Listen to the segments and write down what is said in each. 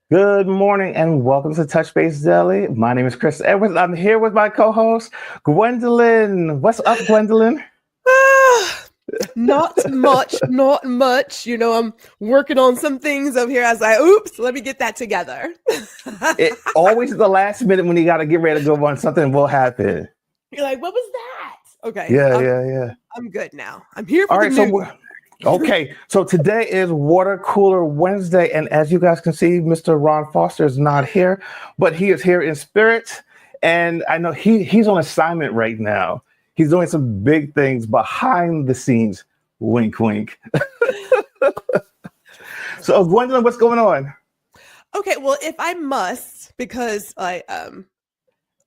Good morning and welcome to Touch Base Daily. My name is Chris Edwards. I'm here with my co-host, Gwendolyn. What's up, Gwendolyn? Ah, not much, not much. I'm working on some things over here. I was like, oops, let me get that together. It always at the last minute when you got to get ready to go on, something will happen. You're like, what was that? Okay, Yeah, I'm yeah, yeah. I'm good now. I'm here All for the right, so news. okay, so today is Water Cooler Wednesday, and as you guys can see, Mr. Ron Foster is not here, but he is here in spirit, and I know he's on assignment right now. He's doing some big things behind the scenes. Wink, wink. So, Gwendolyn, what's going on? Okay, well, if I must, because I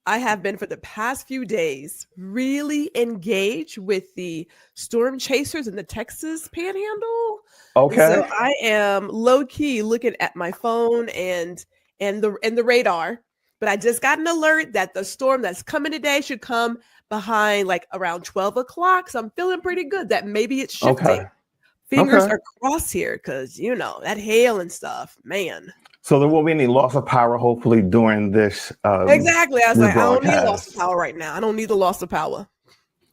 have been for the past few days really engaged with the storm chasers in the Texas panhandle. So Okay, I am low key looking at my phone and the radar, but I just got an alert that the storm that's coming today should come behind like around 12 o'clock. So I'm feeling pretty good that maybe it's shifting. okay, Fingers okay. are crossed here because that hail and stuff, man. So there won't be any loss of power, hopefully, during this Exactly. I was like, I don't need loss of rebroadcast. power right now. I don't need the loss of power.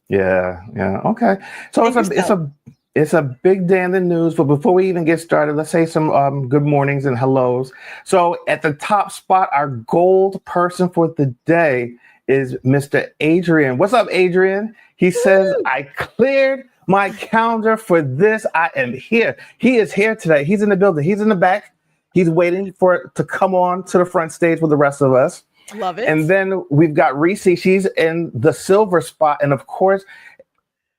Yeah, yeah. Okay. So And yourself. it's a big day in the news. But before we even get started, let's say some good mornings and hellos. So at the top spot, our gold person for the day is Mr. Adrian. What's up, Adrian? He says, Woo! I cleared my calendar for this. I am here. He is here today. He's in the building. He's in the back. He's waiting for it to come on to the front stage with the rest of us. Love And it. then we've got Reese. She's in the silver spot. And of course,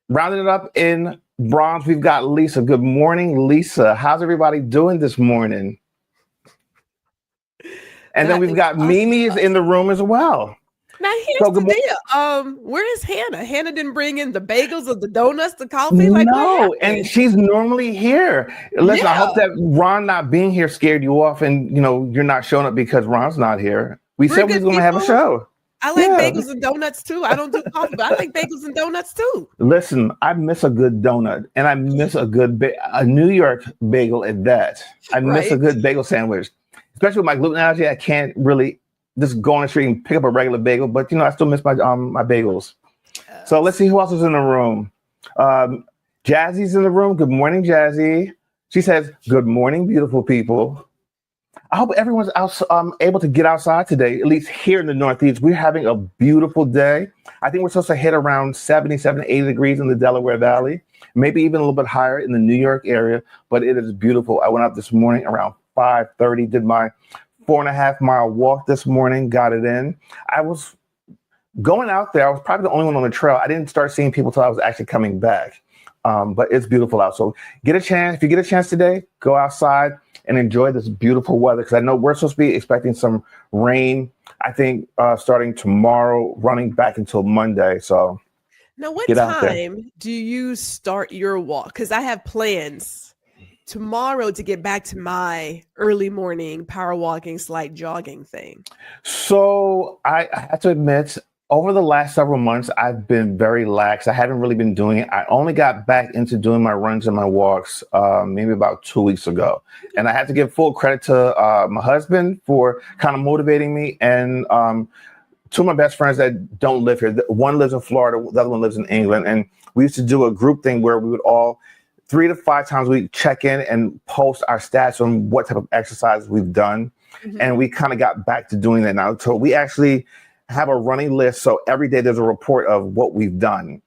rounding it up in bronze, we've got Lisa. Good morning, Lisa. How's everybody doing this morning? And then That we've is got awesome. Mimi is in the room as well. Now here's So good the morning. deal. Where is Hannah? Hannah didn't bring in the bagels or the donuts, the coffee. Like, what No, and happened? she's normally here. Listen, I hope Yeah, that Ron not being here scared you off and you're not showing up because Ron's not here. We we're said we good was gonna have a people. show. I like Yeah. bagels and donuts too. I don't do coffee, but I like bagels and donuts too. Listen, I miss a good donut and I miss a New York bagel at that. I miss a Right? good bagel sandwich, especially with my gluten allergy. I can't really just go on the street and pick up a regular bagel, but I still miss my bagels. So let's Yes. see who else is in the room. Um, Jazzy's in the room. Good morning, Jazzy. She says, "Good morning, beautiful people." I hope everyone's able to get outside today, at least here in the Northeast. We're having a beautiful day. I think we're supposed to hit around 77, 80 degrees in the Delaware Valley, maybe even a little bit higher in the New York area, but it is beautiful. I went out this morning around 5:30, did my 4.5 mile walk this morning, got it in. I was going out there. I was probably the only one on the trail. I didn't start seeing people till I was actually coming back. But it's beautiful out. So if you get a chance today, go outside and enjoy this beautiful weather. Because I know we're supposed to be expecting some rain, I think, starting tomorrow, running back until Monday. So Now, what get out there. time do you start your walk? Because I have plans tomorrow to get back to my early morning power walking, slight jogging thing. So I have to admit, over the last several months, I've been very lax. I haven't really been doing it. I only got back into doing my runs and my walks maybe about 2 weeks ago. And I have to give full credit to my husband for kind of motivating me and two of my best friends that don't live here. One lives in Florida, the other one lives in England. And we used to do a group thing where we would all 3 to 5 times a week check in and post our stats on what type of exercise we've done. Mhm. And we kind of got back to doing that now. So we actually have a running list. So every day there's a report of what we've done.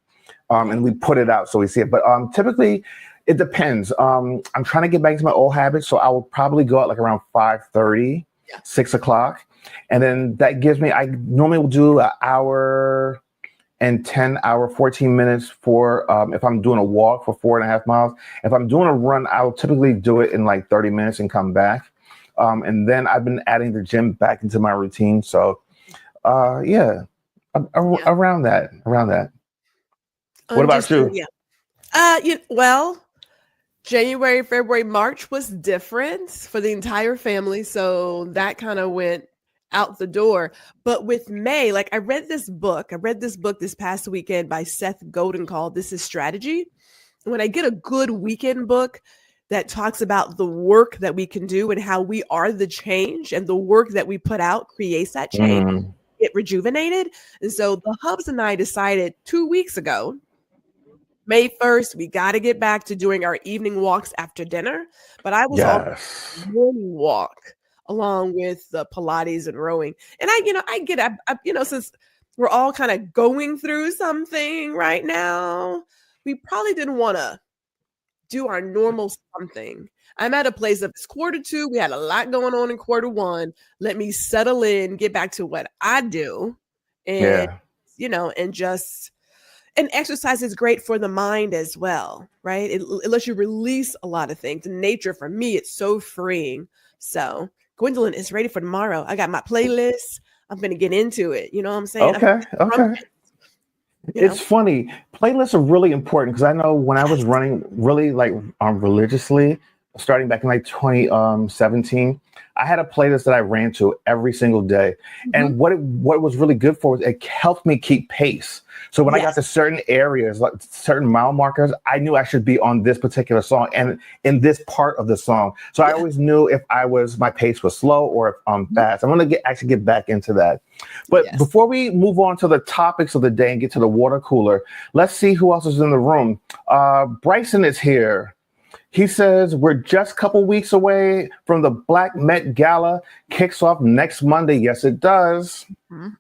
And we put it out so we see it. But typically it depends. I'm trying to get back to my old habits. So I will probably go out like around 5:30, Yeah. 6 o'clock. And then that gives me, I normally will do an hour and 14 minutes for if I'm doing a walk for 4.5 miles. If I'm doing a run, I'll typically do it in like 30 minutes and come back. And then I've been adding the gym back into my routine. So yeah, Yeah. around that. What about Understood. you? Yeah. January, February, March was different for the entire family. So that kind of went out the door. But with May, like I read this book. I read this book this past weekend by Seth Godin called This Is Strategy. When I get a good weekend book that talks about the work that we can do and how we are the change, and the work that we put out creates that change. Mm, Get rejuvenated. And so the Hubs and I decided 2 weeks ago, May 1st, we got to get back to doing our evening walks after dinner. But I was on yes. morning walk along with the Pilates and rowing. And I get up, since we're all kind of going through something right now, we probably didn't want to do our normal something. I'm at a place of it's Q2. We had a lot going on in Q1. Let me settle in, get back to what I do. And, Yeah. and exercise is great for the mind as well, right? It lets you release a lot of things. In nature, for me, it's so freeing. So Gwendolyn is ready for tomorrow. I got my playlist. I'm going to get into it. You know what I'm saying? Okay. Okay. It's funny. Playlists are really important because I know when I was running really like religiously, starting back in like 2017, I had a playlist that I ran to every single day. And what it was really good for was it helped me keep pace. So when I got to certain areas, like certain mile markers, I knew I should be on this particular song and in this part of the song. So I always knew if my pace was slow or if I'm fast. I'm going to actually get back into that. But before we move on to the topics of the day and get to the water cooler, let's see who else is in the room. Bryson is here. He says, we're just a couple weeks away from the Black Met Gala. Kicks off next Monday. Yes, it does. Even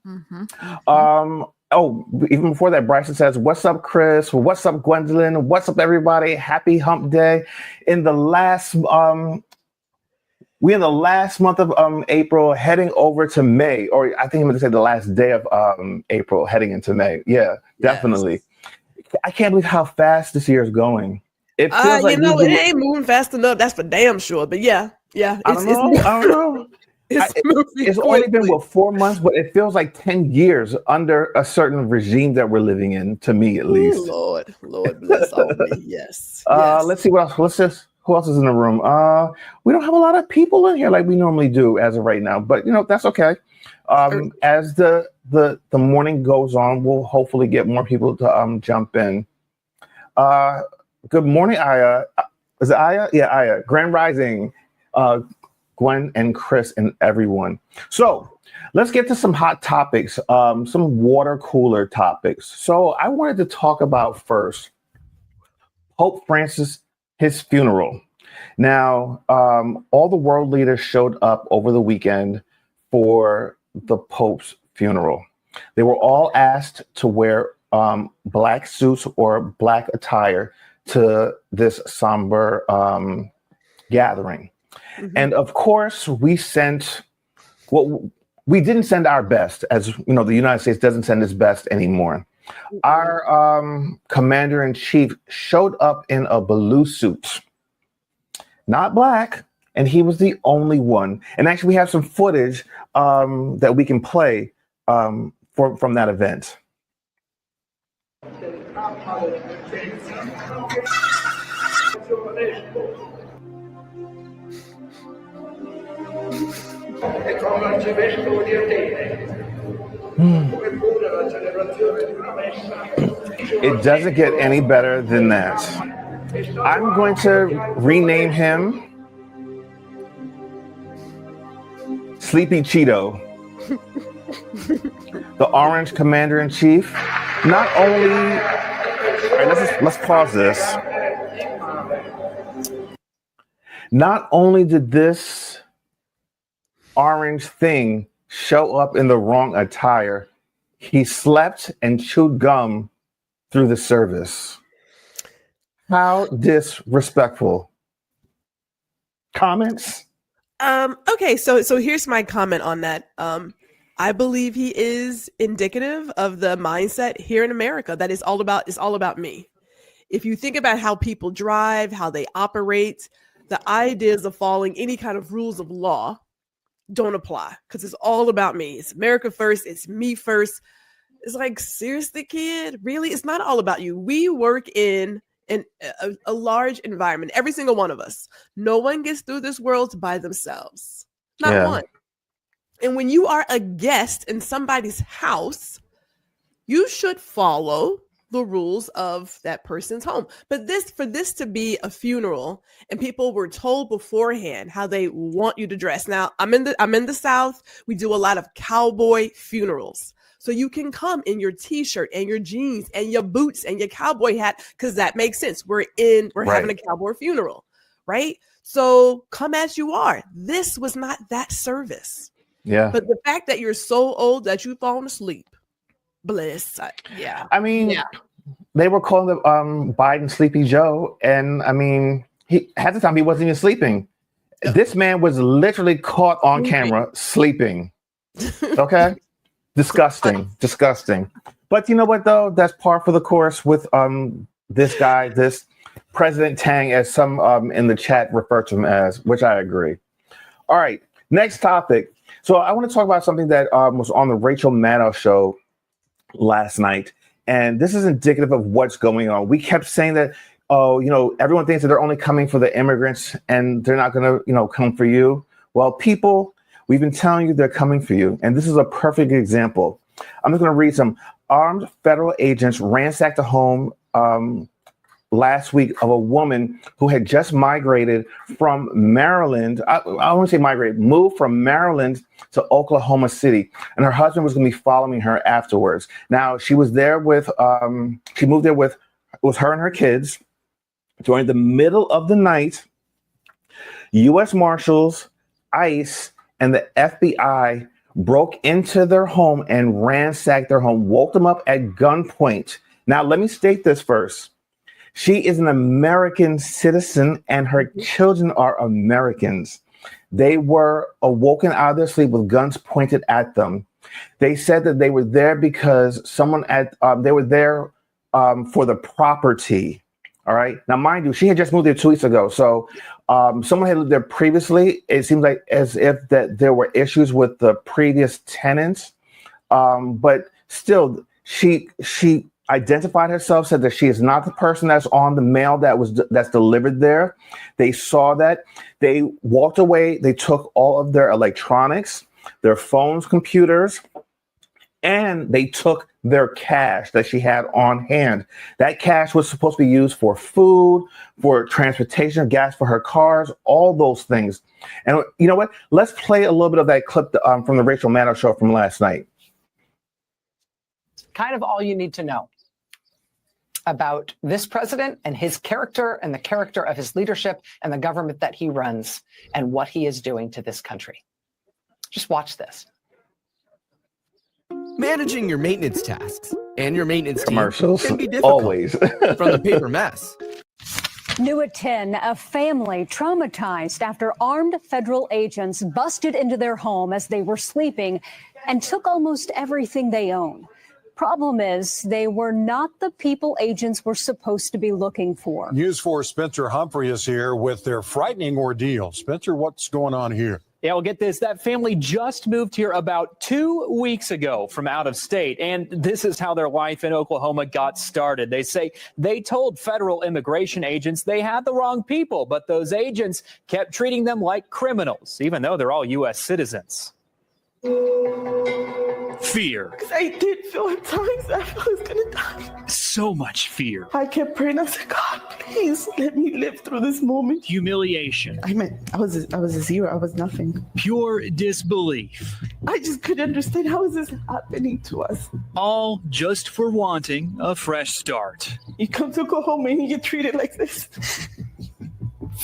before that, Bryson says, what's up, Chris? What's up, Gwendolyn? What's up, everybody? Happy hump day. We're in the last month of April, heading over to May, or I think I'm going to say the last day of April, heading into May. Yeah, definitely. I can't believe how fast this year is going. It feels like it ain't moving fast enough. That's for damn sure. But yeah. I don't know. It's only been 4 months, but it feels like 10 years under a certain regime that we're living in. To me, at least. Lord bless all me. Yes. Let's see what else. Who else is in the room? We don't have a lot of people in here like we normally do as of right now, but that's okay. As the morning goes on, we'll hopefully get more people to jump in. Good morning, Aya. Is it Aya? Yeah, Aya. Grand Rising, Gwen and Chris and everyone. So let's get to some hot topics, some water cooler topics. So I wanted to talk about first Pope Francis, his funeral. Now, all the world leaders showed up over the weekend for the Pope's funeral. They were all asked to wear black suits or black attire to this somber gathering. And of course, we didn't send our best, as you know, the United States doesn't send its best anymore. Our commander-in-chief showed up in a blue suit, not black, and he was the only one. And actually, we have some footage that we can play from that event. It doesn't get any better than that. I'm going to rename him Sleepy Cheeto, the Orange Commander-in-Chief. Not only, all right, let's pause this. Not only did this orange thing show up in the wrong attire, he slept and chewed gum through the service. How disrespectful. Comments? Okay, so here's my comment on that. I believe he is indicative of the mindset here in America that it's all about me. If you think about how people drive, how they operate, the ideas of following any kind of rules of law don't apply because it's all about me. It's America first. It's me first. It's like, seriously, kid, really? It's not all about you. We work in a large environment, every single one of us. No one gets through this world by themselves. Not one. And when you are a guest in somebody's house, you should follow the rules of that person's home. But for this to be a funeral, and people were told beforehand how they want you to dress. Now, I'm in the South. We do a lot of cowboy funerals. So you can come in your t-shirt and your jeans and your boots and your cowboy hat, because that makes sense. We're having a cowboy funeral, right? So come as you are. This was not that service. Yeah. But the fact that you're so old that you've fallen asleep, bliss. Yeah. I mean, they were calling the Biden Sleepy Joe, and I mean, he half the time he wasn't even sleeping. This man was literally caught on camera sleeping. Okay, disgusting. But you know what though? That's par for the course with this guy, this President Tang, as some in the chat refer to him as, which I agree. All right, next topic. So I want to talk about something that was on the Rachel Maddow show last night. And this is indicative of what's going on. We kept saying that, everyone thinks that they're only coming for the immigrants and they're not going to, come for you. Well, people, we've been telling you they're coming for you. And this is a perfect example. I'm just going to read some. Armed federal agents ransacked a home last week of a woman who had just migrated from Maryland. I want to say migrated, moved from Maryland to Oklahoma City. And her husband was going to be following her afterwards. Now, she was there with, she moved there with, it was her and her kids. During the middle of the night, U.S. Marshals, ICE, and the FBI broke into their home and ransacked their home, woke them up at gunpoint. Now, let me state this first. She is an American citizen and her children are Americans. They were awoken out of their sleep with guns pointed at them. They said that they were there because they were there for the property. All right. Now, mind you, she had just moved there 2 weeks ago. So someone had lived there previously. It seems like as if that there were issues with the previous tenants. But still, she identified herself, said that she is not the person that's on the mail that's delivered there. They saw that. They walked away. They took all of their electronics, their phones, computers, and they took their cash that she had on hand. That cash was supposed to be used for food, for transportation, gas for her cars, all those things. And you know what? Let's play a little bit of that clip from the Rachel Maddow show from last night. Kind of all you need to know about this president and his character and the character of his leadership and the government that he runs and what he is doing to this country. Just watch this. Managing your maintenance tasks and your maintenance commercials team can be difficult always from the paper mess. New at 10, a family traumatized after armed federal agents busted into their home as they were sleeping and took almost everything they own. Problem is, they were not the people agents were supposed to be looking for. News 4's Spencer Humphrey is here with their frightening ordeal. Spencer, what's going on here? Yeah, well, get this. That family just moved here about 2 weeks ago from out of state. And this is how their life in Oklahoma got started. They say they told federal immigration agents they had the wrong people, but those agents kept treating them like criminals, even though they're all U.S. citizens. Fear. I did feel at times I felt I was going to die. So much fear. I kept praying. I said, God, please let me live through this moment. Humiliation. I was a zero. I was nothing. Pure disbelief. I just couldn't understand, how is this happening to us? All just for wanting a fresh start. You come to go home and you get treated like this.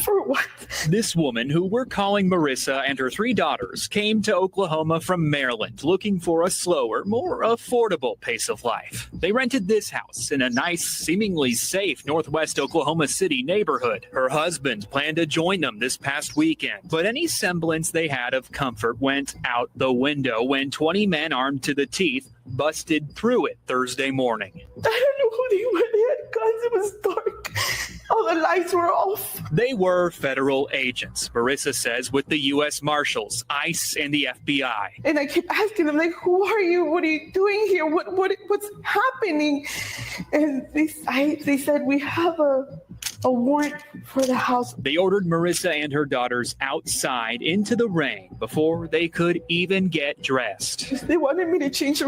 For what? This woman, who we're calling Marissa, and her 3 daughters came to Oklahoma from Maryland looking for a slower, more affordable pace of life. They rented this house in a nice, seemingly safe northwest Oklahoma City neighborhood. Her husband planned to join them this past weekend, but any semblance they had of comfort went out the window when 20 men armed to the teeth busted through it Thursday morning. I don't know who they were. They had guns. It was dark. All the lights were off. They were federal agents, Marissa says, with the U.S. Marshals, ICE, and the FBI. And I kept asking them, like, who are you? What are you doing here? What's happening? And they said, we have a warrant for the house. They ordered Marissa and her daughters outside into the rain before they could even get dressed. They wanted me to change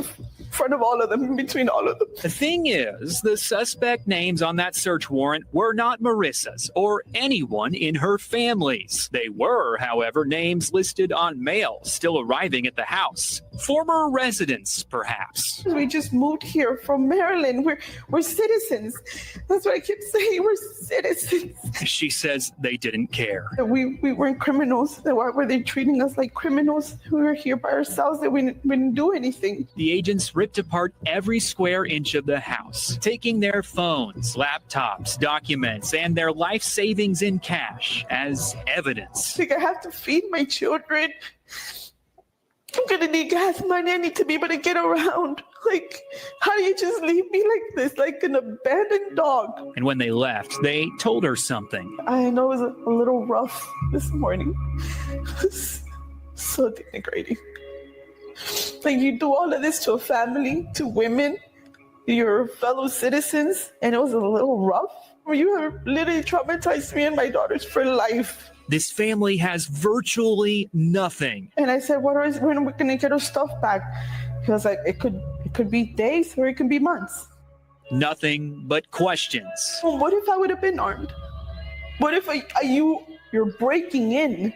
front of all of them, in between all of them. The thing is, the suspect names on that search warrant were not Marissa's or anyone in her family's. They were, however, names listed on mail still arriving at the house. Former residents, perhaps. We just moved here from Maryland. We're citizens. That's what I keep saying. We're citizens. She says they didn't care. We weren't criminals. Why were they treating us like criminals? We were here by ourselves. That we didn't do anything. The agents ripped apart every square inch of the house, taking their phones, laptops, documents, and their life savings in cash as evidence. Like, I have to feed my children. I'm gonna need gas money. I need to be able to get around. Like, how do you just leave me like this, like an abandoned dog? And when they left, they told her something. I know it was a little rough this morning. It was so denigrating. Like, you do all of this to a family, to women, your fellow citizens, and it was a little rough. You have literally traumatized me and my daughters for life. This family has virtually nothing. And I said, when are we going to get our stuff back? He was like, it could be days or it could be months. Nothing but questions. Well, what if I would have been armed? What if you're breaking in?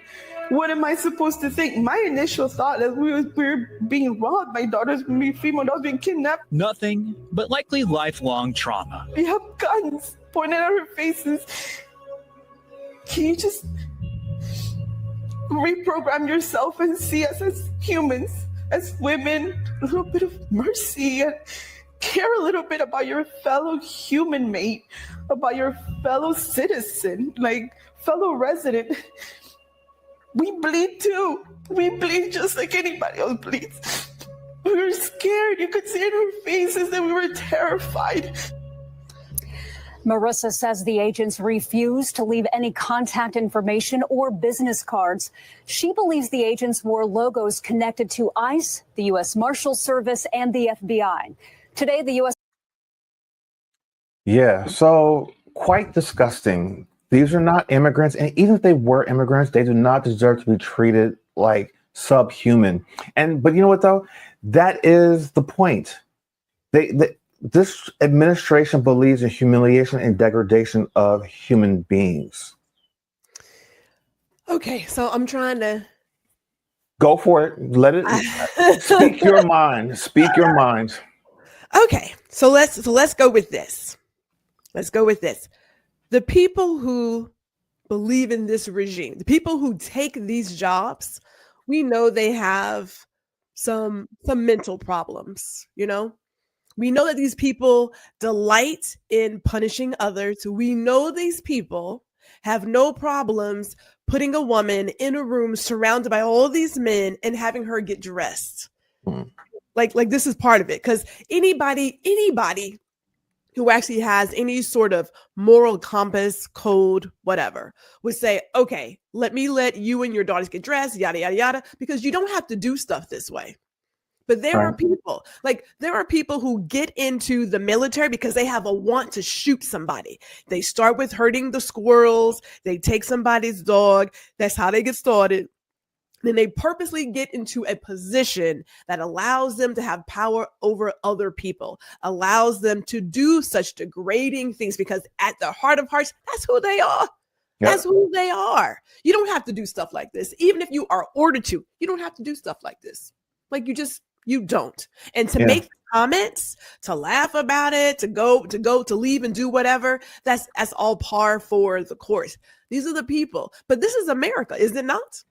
What am I supposed to think? My initial thought is we were being robbed. My daughter's female daughter's being kidnapped. Nothing but likely lifelong trauma. We have guns pointed at our faces. Can you just reprogram yourself and see us as humans, as women, a little bit of mercy, and care a little bit about your fellow human mate, about your fellow citizen, like fellow resident. We bleed too. We bleed just like anybody else bleeds. We were scared. You could see in our faces that we were terrified. Marissa says the agents refused to leave any contact information or business cards. She believes the agents wore logos connected to ICE, the U.S. Marshal Service, and the FBI. Today, the U.S. Yeah, so quite disgusting. These are not immigrants, and even if they were immigrants, they do not deserve to be treated like subhuman. But you know what, though? That is the point. This administration believes in humiliation and degradation of human beings. Okay, so I'm trying to go for it. Let it speak your mind. Speak your mind. Okay, so let's go with this. Let's go with this. The people who believe in this regime, the people who take these jobs, we know they have some mental problems, you know? We know that these people delight in punishing others. We know these people have no problems putting a woman in a room surrounded by all these men and having her get dressed. Like this is part of it. Because anybody who actually has any sort of moral compass, code, whatever, would say, okay, let you and your daughters get dressed, yada, yada, yada, because you don't have to do stuff this way. But there are people who get into the military because they have a want to shoot somebody. They start with hurting the squirrels. They take somebody's dog. That's how they get started. Then they purposely get into a position that allows them to have power over other people, allows them to do such degrading things, because at the heart of hearts, that's who they are. Yep. That's who they are. You don't have to do stuff like this. Even if you are ordered to, you don't have to do stuff like this. Like you don't. And to make comments, to laugh about it, to leave and do whatever, that's all par for the course. These are the people. But this is America, is it not?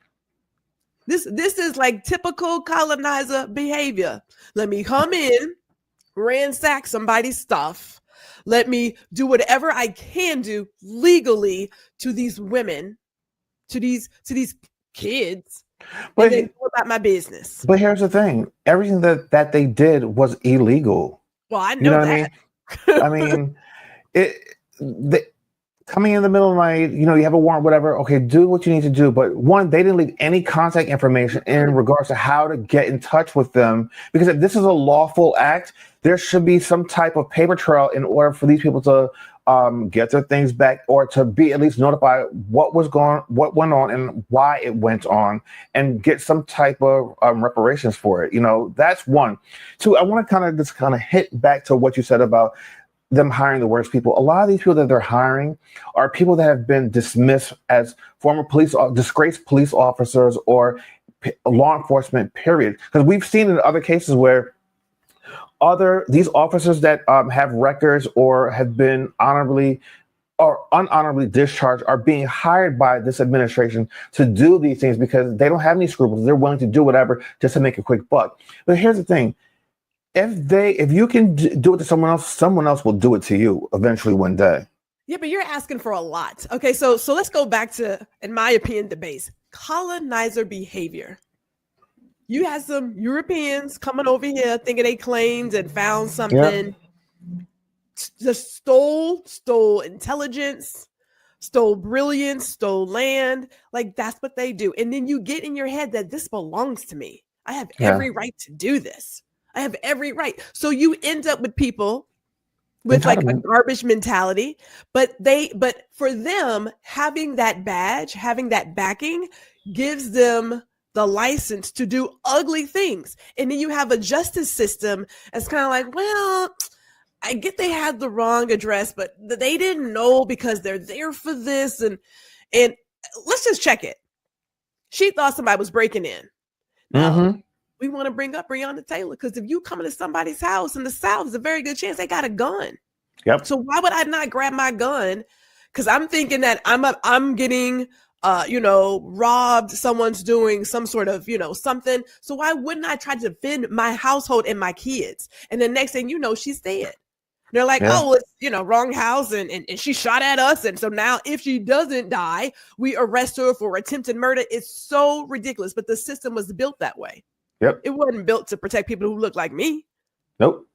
This is like typical colonizer behavior. Let me come in, ransack somebody's stuff. Let me do whatever I can do legally to these women, to these kids. But then go about my business. But here's the thing: everything that they did was illegal. Well, I know that. I mean, coming in the middle of the night, you have a warrant, whatever. Okay, do what you need to do. But one, they didn't leave any contact information in regards to how to get in touch with them. Because if this is a lawful act, there should be some type of paper trail in order for these people to get their things back, or to be at least notified what went on and why it went on, and get some type of reparations for it. That's one. Two, I want to kind of hit back to what you said about them hiring the worst people. A lot of these people that they're hiring are people that have been dismissed as former disgraced police officers or law enforcement, period. Because we've seen in other cases where these officers that have records or have been honorably or unhonorably discharged are being hired by this administration to do these things because they don't have any scruples. They're willing to do whatever just to make a quick buck. But here's the thing. If you can do it to someone else will do it to you eventually one day. Yeah, but you're asking for a lot. Okay, so let's go back to, in my opinion, the base. Colonizer behavior. You had some Europeans coming over here thinking they claimed and found something. Just stole intelligence, stole brilliance, stole land. Like, that's what they do. And then you get in your head that this belongs to me. I have every right to do this. I have every right. So you end up with people with like a garbage mentality, but for them, having that badge, having that backing gives them the license to do ugly things. And then you have a justice system that's kind of like, well, I get they had the wrong address, but they didn't know because they're there for this. And let's just check it. She thought somebody was breaking in. Now, we want to bring up Breonna Taylor, because if you come into somebody's house in the South, there's a very good chance they got a gun. Yep. So why would I not grab my gun? Because I'm thinking that I'm getting robbed. Someone's doing some sort of something. So why wouldn't I try to defend my household and my kids? And the next thing you know, she's dead. They're like, oh, it's wrong house, and she shot at us, and so now if she doesn't die, we arrest her for attempted murder. It's so ridiculous, but the system was built that way. Yep. It wasn't built to protect people who look like me. Nope.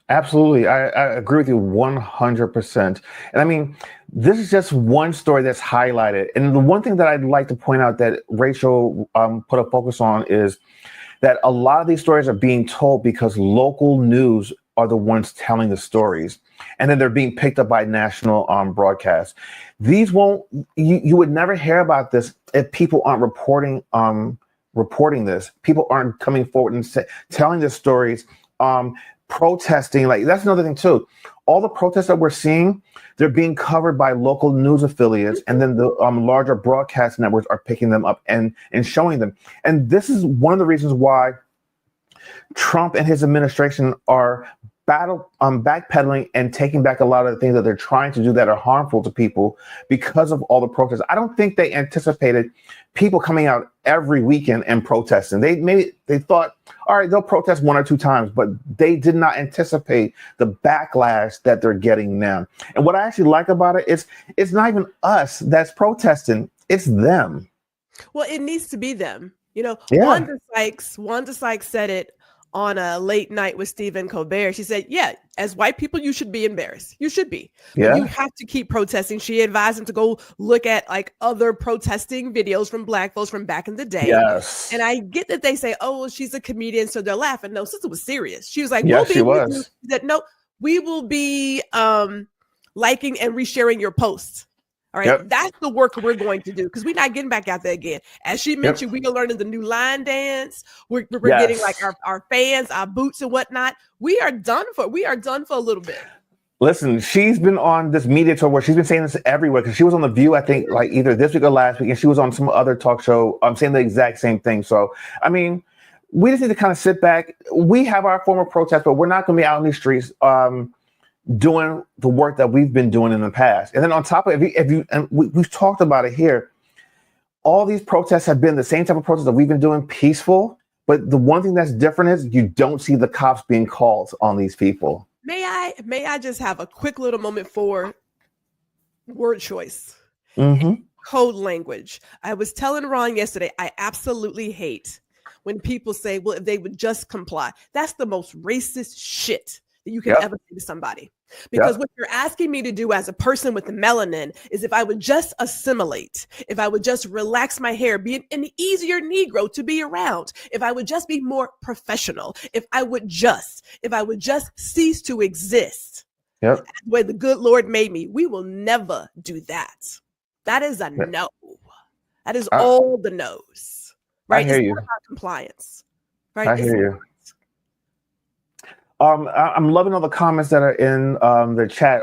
Absolutely. I agree with you 100%. And I mean, this is just one story that's highlighted. And the one thing that I'd like to point out that Rachel put a focus on is that a lot of these stories are being told because local news are the ones telling the stories. And then they're being picked up by national broadcasts. These you would never hear about this if people aren't reporting this. People aren't coming forward and telling the stories, protesting. Like, that's another thing too. All the protests that we're seeing, they're being covered by local news affiliates, and then the larger broadcast networks are picking them up and showing them. And this is one of the reasons why Trump and his administration are backpedaling and taking back a lot of the things that they're trying to do that are harmful to people because of all the protests. I don't think they anticipated people coming out every weekend and protesting. They thought, all right, they'll protest one or two times, but they did not anticipate the backlash that they're getting now. And what I actually like about it is it's not even us that's protesting, it's them. Well, it needs to be them. Yeah. Wanda Sykes said it on a late night with Stephen Colbert. She said, yeah, as white people, you should be embarrassed. You should be. Yeah. You have to keep protesting. She advised him to go look at like other protesting videos from Black folks from back in the day. Yes. And I get that they say, oh, well, she's a comedian, so they're laughing. No, sister was serious. She was like, yes, she was. No, we will be liking and resharing your posts. All right, Yep. That's the work we're going to do, because we're not getting back out there again. As she mentioned, we are learning the new line dance. We're getting like our fans, our boots and whatnot. We are done for a little bit. Listen, she's been on this media tour where she's been saying this everywhere, because she was on The View, I think, like either this week or last week, and she was on some other talk show saying the exact same thing. So, I mean, we just need to kind of sit back. We have our form of protest, but we're not going to be out in these streets doing the work that we've been doing in the past. And then on top of it, and we've talked about it here, all these protests have been the same type of protests that we've been doing, peaceful. But the one thing that's different is you don't see the cops being called on these people. May I just have a quick little moment for word choice, code language. I was telling Ron yesterday, I absolutely hate when people say, well, if they would just comply. That's the most racist shit that you can ever say to somebody. Because what you're asking me to do as a person with the melanin is if I would just assimilate, if I would just relax my hair, be an easier Negro to be around, if I would just be more professional, if I would just cease to exist, Yep. The way the good Lord made me. We will never do that. That is a no. That is all the no's. Right? I hear it's you. not about compliance. Right? I hear you. I'm loving all the comments that are in the chat.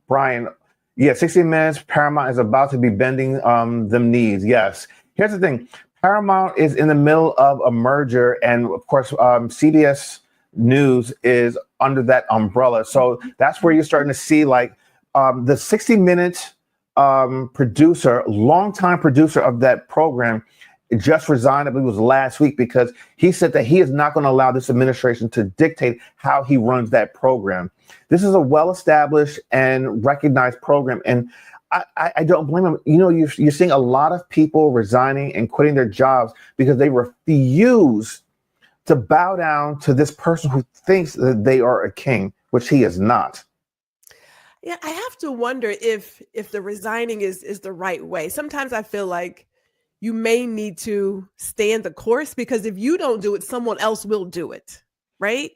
Brian, 60 Minutes, Paramount is about to be bending them knees. Yes. Here's the thing. Paramount is in the middle of a merger, and of course, CBS News is under that umbrella. So that's where you're starting to see like the 60 Minutes producer, longtime producer of that program, just resigned. I believe it was last week, because he said that he is not going to allow this administration to dictate how he runs that program. This is a well-established and recognized program, and I don't blame him. You know, you're seeing a lot of people resigning and quitting their jobs because they refuse to bow down to this person who thinks that they are a king, which he is not. Yeah, I have to wonder if the resigning is the right way. Sometimes I feel like you may need to stand the course, because if you don't do it, someone else will do it, right?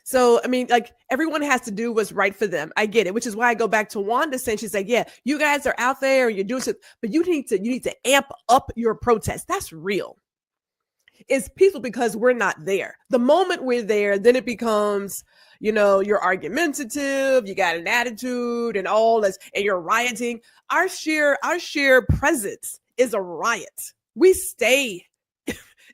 So, I mean, like, everyone has to do what's right for them. I get it, which is why I go back to Wanda saying, she's like, yeah, you guys are out there and you're doing shit, but you need to amp up your protest. That's real. It's peaceful because we're not there. The moment we're there, then it becomes, you're argumentative, you got an attitude and all this, and you're rioting. Our sheer presence is a riot. We stay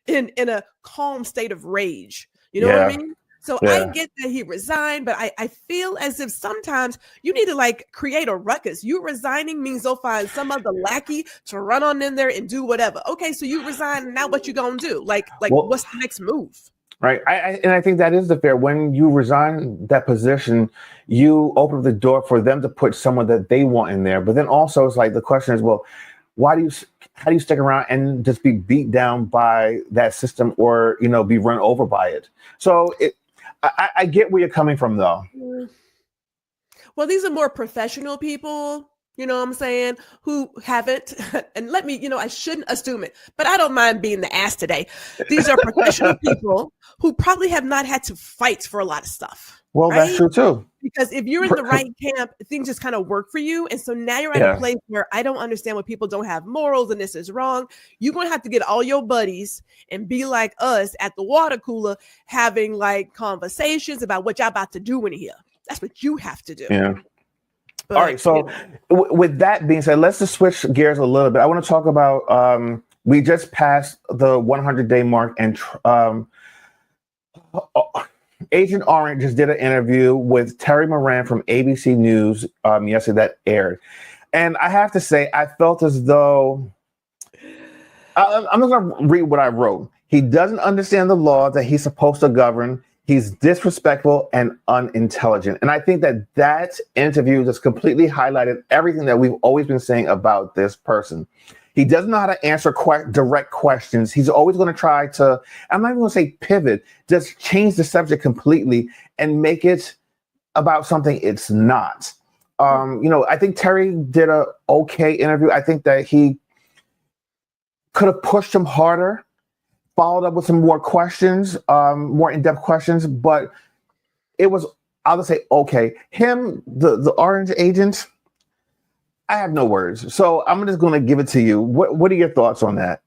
in a calm state of rage. You know what I mean? So I get that he resigned, but I feel as if sometimes you need to like create a ruckus. You resigning means they'll find some other lackey to run on in there and do whatever. Okay, so you resign, and now what you gonna do? Like what's the next move? Right. I think that is the fair. When you resign that position, you open up the door for them to put someone that they want in there. But then also it's like the question is, well, how do you stick around and just be beat down by that system, or, be run over by it? So I get where you're coming from, though. Well, these are more professional people, you know what I'm saying, who haven't, and let me, I shouldn't assume it, but I don't mind being the ass today. These are professional people who probably have not had to fight for a lot of stuff. Well, right? That's true, too. Because if you're in the right camp, things just kind of work for you. And so now you're at a place where I don't understand, when people don't have morals and this is wrong. You're going to have to get all your buddies and be like us at the water cooler, having like conversations about what y'all about to do in here. That's what you have to do. Yeah. But, all right. So with that being said, let's just switch gears a little bit. I want to talk about, we just passed the 100-day mark, and Agent Orange just did an interview with Terry Moran from ABC News yesterday that aired. And I have to say, I felt as though, I'm just going to read what I wrote. He doesn't understand the law that he's supposed to govern. He's disrespectful and unintelligent. And I think that interview just completely highlighted everything that we've always been saying about this person. He doesn't know how to answer direct questions. He's always going to try to, I'm not even going to say pivot, just change the subject completely and make it about something it's not. I think Terry did a okay interview. I think that he could have pushed him harder, followed up with some more questions, more in-depth questions, but it was, I'll just say, okay. Him, the orange agent, I have no words. So I'm just going to give it to you. What are your thoughts on that?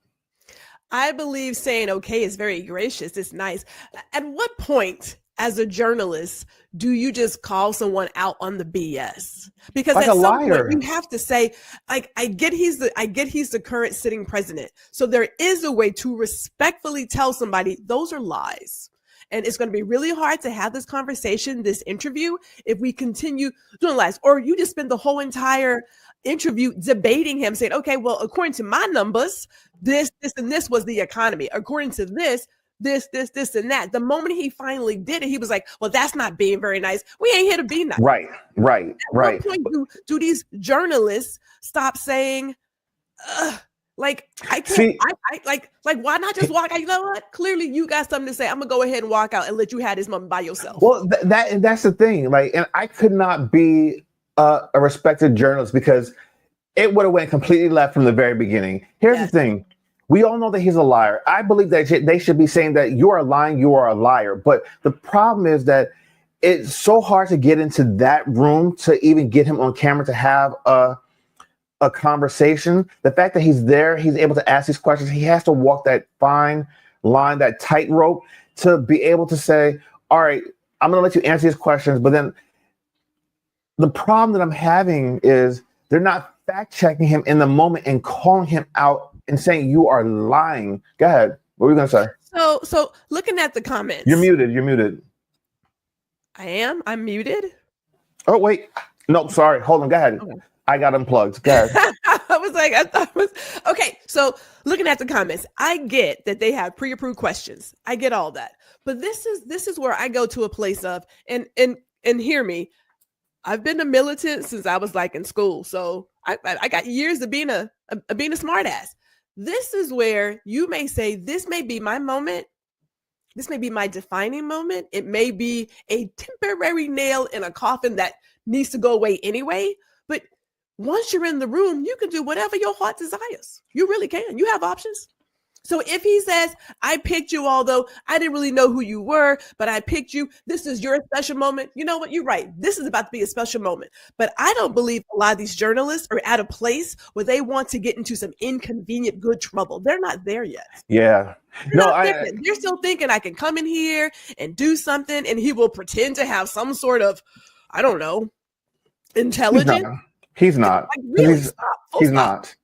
I believe saying okay is very gracious. It's nice. At what point, as a journalist, do you just call someone out on the BS? Because like at a some liar. point you have to say, like, I get he's the current sitting president. So there is a way to respectfully tell somebody those are lies. And it's going to be really hard to have this conversation, this interview, if we continue doing lies. Or you just spend the whole entire interview debating him, saying, okay, well, according to my numbers, this, and this was the economy. According to this, and that. The moment he finally did it, he was like, well, that's not being very nice. We ain't here to be nice. Right. At what point do these journalists stop saying, like, I can't, see, I like, why not just walk out? You know what? Clearly you got something to say. I'm gonna go ahead and walk out and let you have this moment by yourself. Well, that's the thing. Like, and I could not be a respected journalist because it would have went completely left from the very beginning. Here's the thing. We all know that he's a liar. I believe that they should be saying that you are lying, you are a liar. But the problem is that it's so hard to get into that room to even get him on camera to have a conversation. The fact that he's there, he's able to ask these questions. He has to walk that fine line, that tightrope, to be able to say, all right, I'm going to let you answer these questions. But then the problem that I'm having is they're not fact checking him in the moment and calling him out and saying, you are lying. Go ahead. What were you going to say? So looking at the comments. You're muted. I am? I'm muted? Oh, wait. No, sorry. Hold on. Go ahead. Okay. I got unplugged. Go ahead. I thought it was okay. So looking at the comments, I get that they have pre-approved questions. I get all that. But this is where I go to a place of, and hear me, I've been a militant since I was like in school. So I got years of being a smart ass. This is where you may say, this may be my moment. This may be my defining moment. It may be a temporary nail in a coffin that needs to go away anyway. But once you're in the room, you can do whatever your heart desires. You really can. You have options. So if he says, I picked you, although I didn't really know who you were, but I picked you, this is your special moment. You know what? You're right. This is about to be a special moment. But I don't believe a lot of these journalists are at a place where they want to get into some inconvenient good trouble. They're not there yet. Yeah. They're still thinking I can come in here and do something, and he will pretend to have some sort of, I don't know, intelligence. He's not. Like, really, He's not.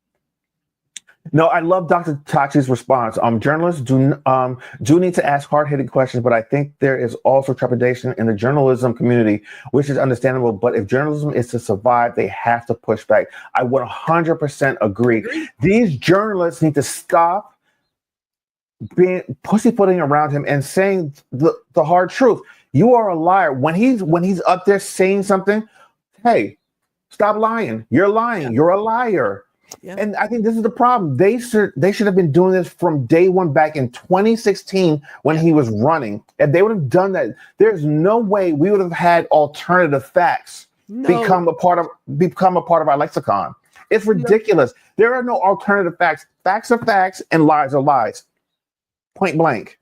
No, I love Dr. Tachi's response. Journalists do need to ask hard-hitting questions, but I think there is also trepidation in the journalism community, which is understandable. But if journalism is to survive, they have to push back. I 100% agree. These journalists need to stop being pussyfooting around him and saying the hard truth. You are a liar. When he's up there saying something, hey, stop lying. You're lying. Yeah. You're a liar. Yeah. And I think this is the problem. They should have been doing this from day one back in 2016 when he was running. If they would have done that, there's no way we would have had alternative facts become a part of our lexicon. It's ridiculous. No. There are no alternative facts. Facts are facts and lies are lies. Point blank.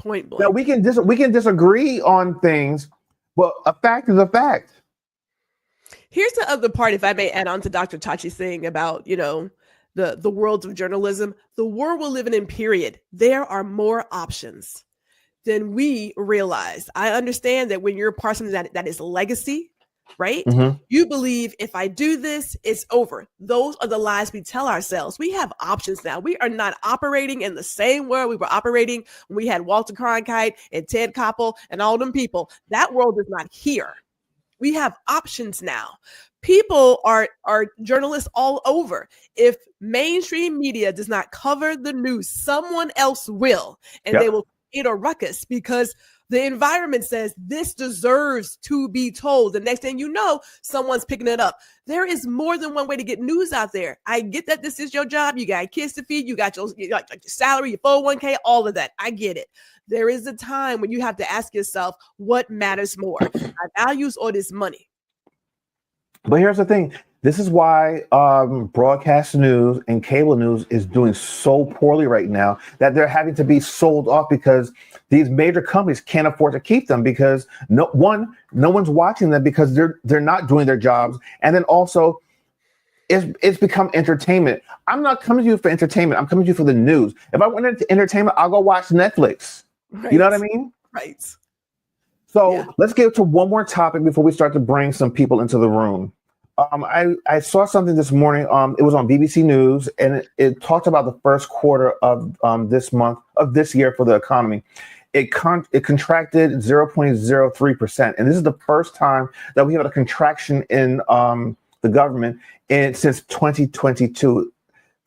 Now we can disagree on things, but a fact is a fact. Here's the other part, if I may add on to Dr. Tachi's thing about, the world of journalism, the world we're living in, period. There are more options than we realize. I understand that when you're a person that is legacy, right? Mm-hmm. You believe if I do this, it's over. Those are the lies we tell ourselves. We have options now. We are not operating in the same world we were operating when we had Walter Cronkite and Ted Koppel and all them people. That world is not here. We have options now. People are journalists all over. If mainstream media does not cover the news, someone else will. And they will create a ruckus because the environment says this deserves to be told. The next thing you know, someone's picking it up. There is more than one way to get news out there. I get that this is your job. You got kids to feed. You got your salary, your 401k, all of that. I get it. There is a time when you have to ask yourself, what matters more, my values or this money? But here's the thing. This is why broadcast news and cable news is doing so poorly right now, that they're having to be sold off because these major companies can't afford to keep them because no one's watching them because they're not doing their jobs. And then also it's become entertainment. I'm not coming to you for entertainment. I'm coming to you for the news. If I want entertainment, I'll go watch Netflix. Right. You know what I mean? Right. So let's get to one more topic before we start to bring some people into the room. I saw something this morning. It was on BBC News, and it talked about the first quarter of this year for the economy. It contracted 0.03%, and this is the first time that we have a contraction in the government since 2022.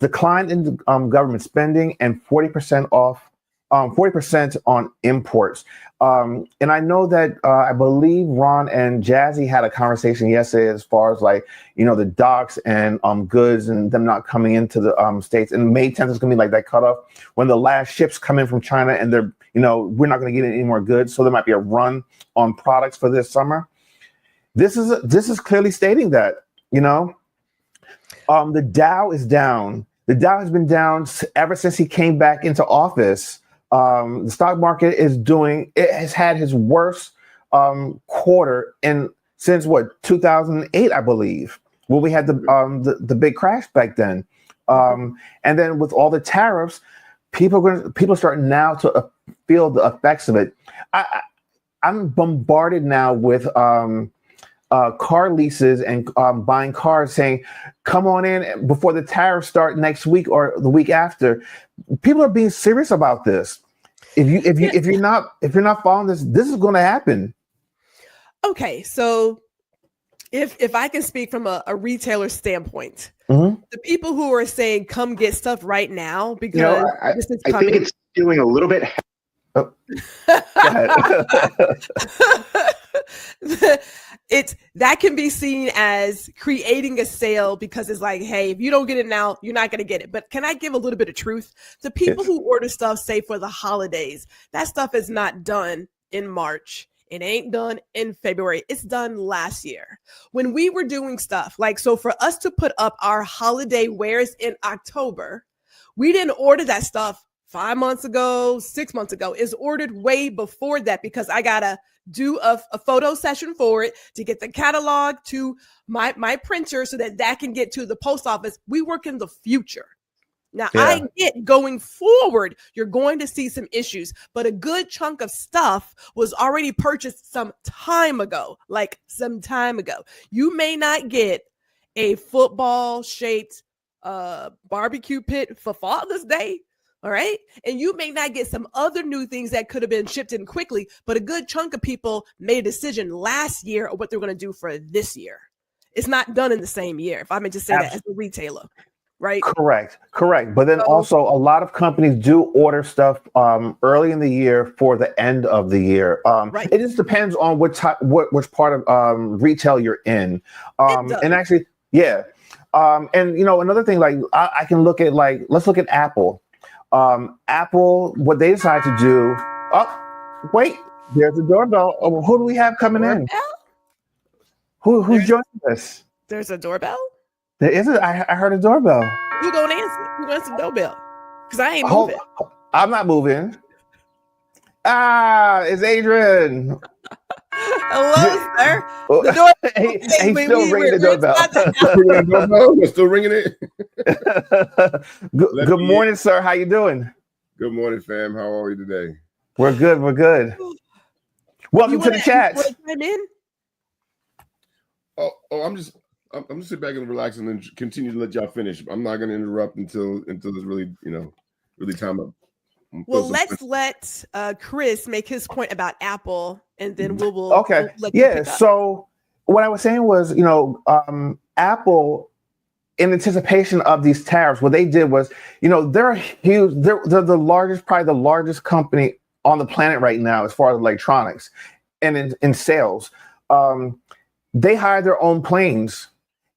Decline in government spending and 40% on imports. And I know that I believe Ron and Jazzy had a conversation yesterday as far as the docks and goods and them not coming into the States. And May 10th is going to be like that cutoff when the last ships come in from China and they're, we're not going to get any more goods. So there might be a run on products for this summer. This is clearly stating that, the Dow is down. The Dow has been down ever since he came back into office. The stock market has had his worst quarter since 2008, I believe, when we had the big crash back then. And then with all the tariffs, people are starting now to feel the effects of it. I'm bombarded now with car leases and buying cars saying, come on in before the tariffs start next week or the week after. People are being serious about this. If you're not following this is going to happen. Okay, so if I can speak from a retailer standpoint, the people who are saying come get stuff right now because this is coming. I think it's doing a little bit. Go ahead. That can be seen as creating a sale because it's like, hey, if you don't get it now, you're not going to get it. But can I give a little bit of truth? The people who order stuff, say for the holidays, that stuff is not done in March. It ain't done in February. It's done last year when we were doing stuff like, so for us to put up our holiday wares in October, we didn't order that stuff 5 months ago, 6 months ago. It's ordered way before that because I got to do a photo session for it to get the catalog to my printer so that can get to the post office. We work in the future. Now, I get going forward, you're going to see some issues, but a good chunk of stuff was already purchased some time ago. You may not get a football-shaped barbecue pit for Father's Day, all right? And you may not get some other new things that could have been shipped in quickly, but a good chunk of people made a decision last year of what they're going to do for this year. It's not done in the same year, if I may just say that as a retailer. Right. Correct. But then also a lot of companies do order stuff early in the year for the end of the year. It just depends on which part of retail you're in. And actually, and another thing, like I can look at let's look at Apple. Apple, what they decide to do. Oh, wait, there's a doorbell. Oh, who do we have coming in? Who's joining us? There's a doorbell. There is I heard a doorbell. Who gonna answer? Who answer the doorbell? Because I ain't moving. I'm not moving. It's Adrian. Hello, sir. The doorbell. He's still ringing the doorbell. We're still ringing it. Good morning, sir. How you doing? Good morning, fam. How are we today? We're good. Welcome to the chat. I'm just sit back and relax and then continue to let y'all finish. I'm not going to interrupt until it's really, really time up. Well, let's let Chris make his point about Apple, and then we'll okay. So what I was saying was, Apple, in anticipation of these tariffs, what they did was, they're huge. They're the largest, probably the largest company on the planet right now as far as electronics and in sales. They hired their own planes.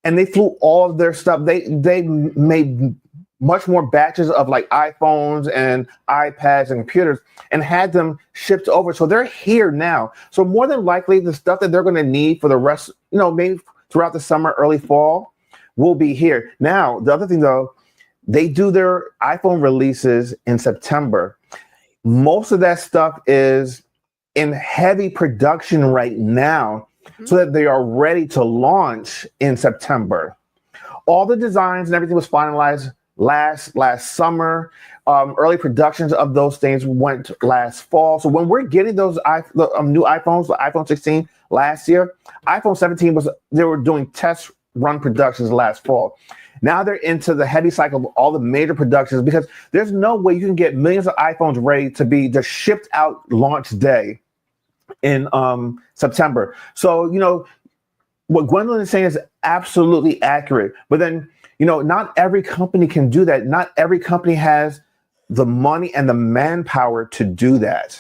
And they flew all of their stuff. They made much more batches of like iPhones and iPads and computers and had them shipped over. So they're here now. So more than likely, the stuff that they're going to need for the rest, maybe throughout the summer, early fall, will be here. Now, the other thing, though, they do their iPhone releases in September. Most of that stuff is in heavy production right now, so that they are ready to launch in September. All the designs and everything was finalized last summer. Early productions of those things went last fall. So when we're getting those new iPhones, the iPhone 16 last year, iPhone 17 they were doing test run productions last fall. Now they're into the heavy cycle of all the major productions because there's no way you can get millions of iPhones ready to be just shipped out launch day in September. So, what Gwendolyn is saying is absolutely accurate. But then, not every company can do that. Not every company has the money and the manpower to do that.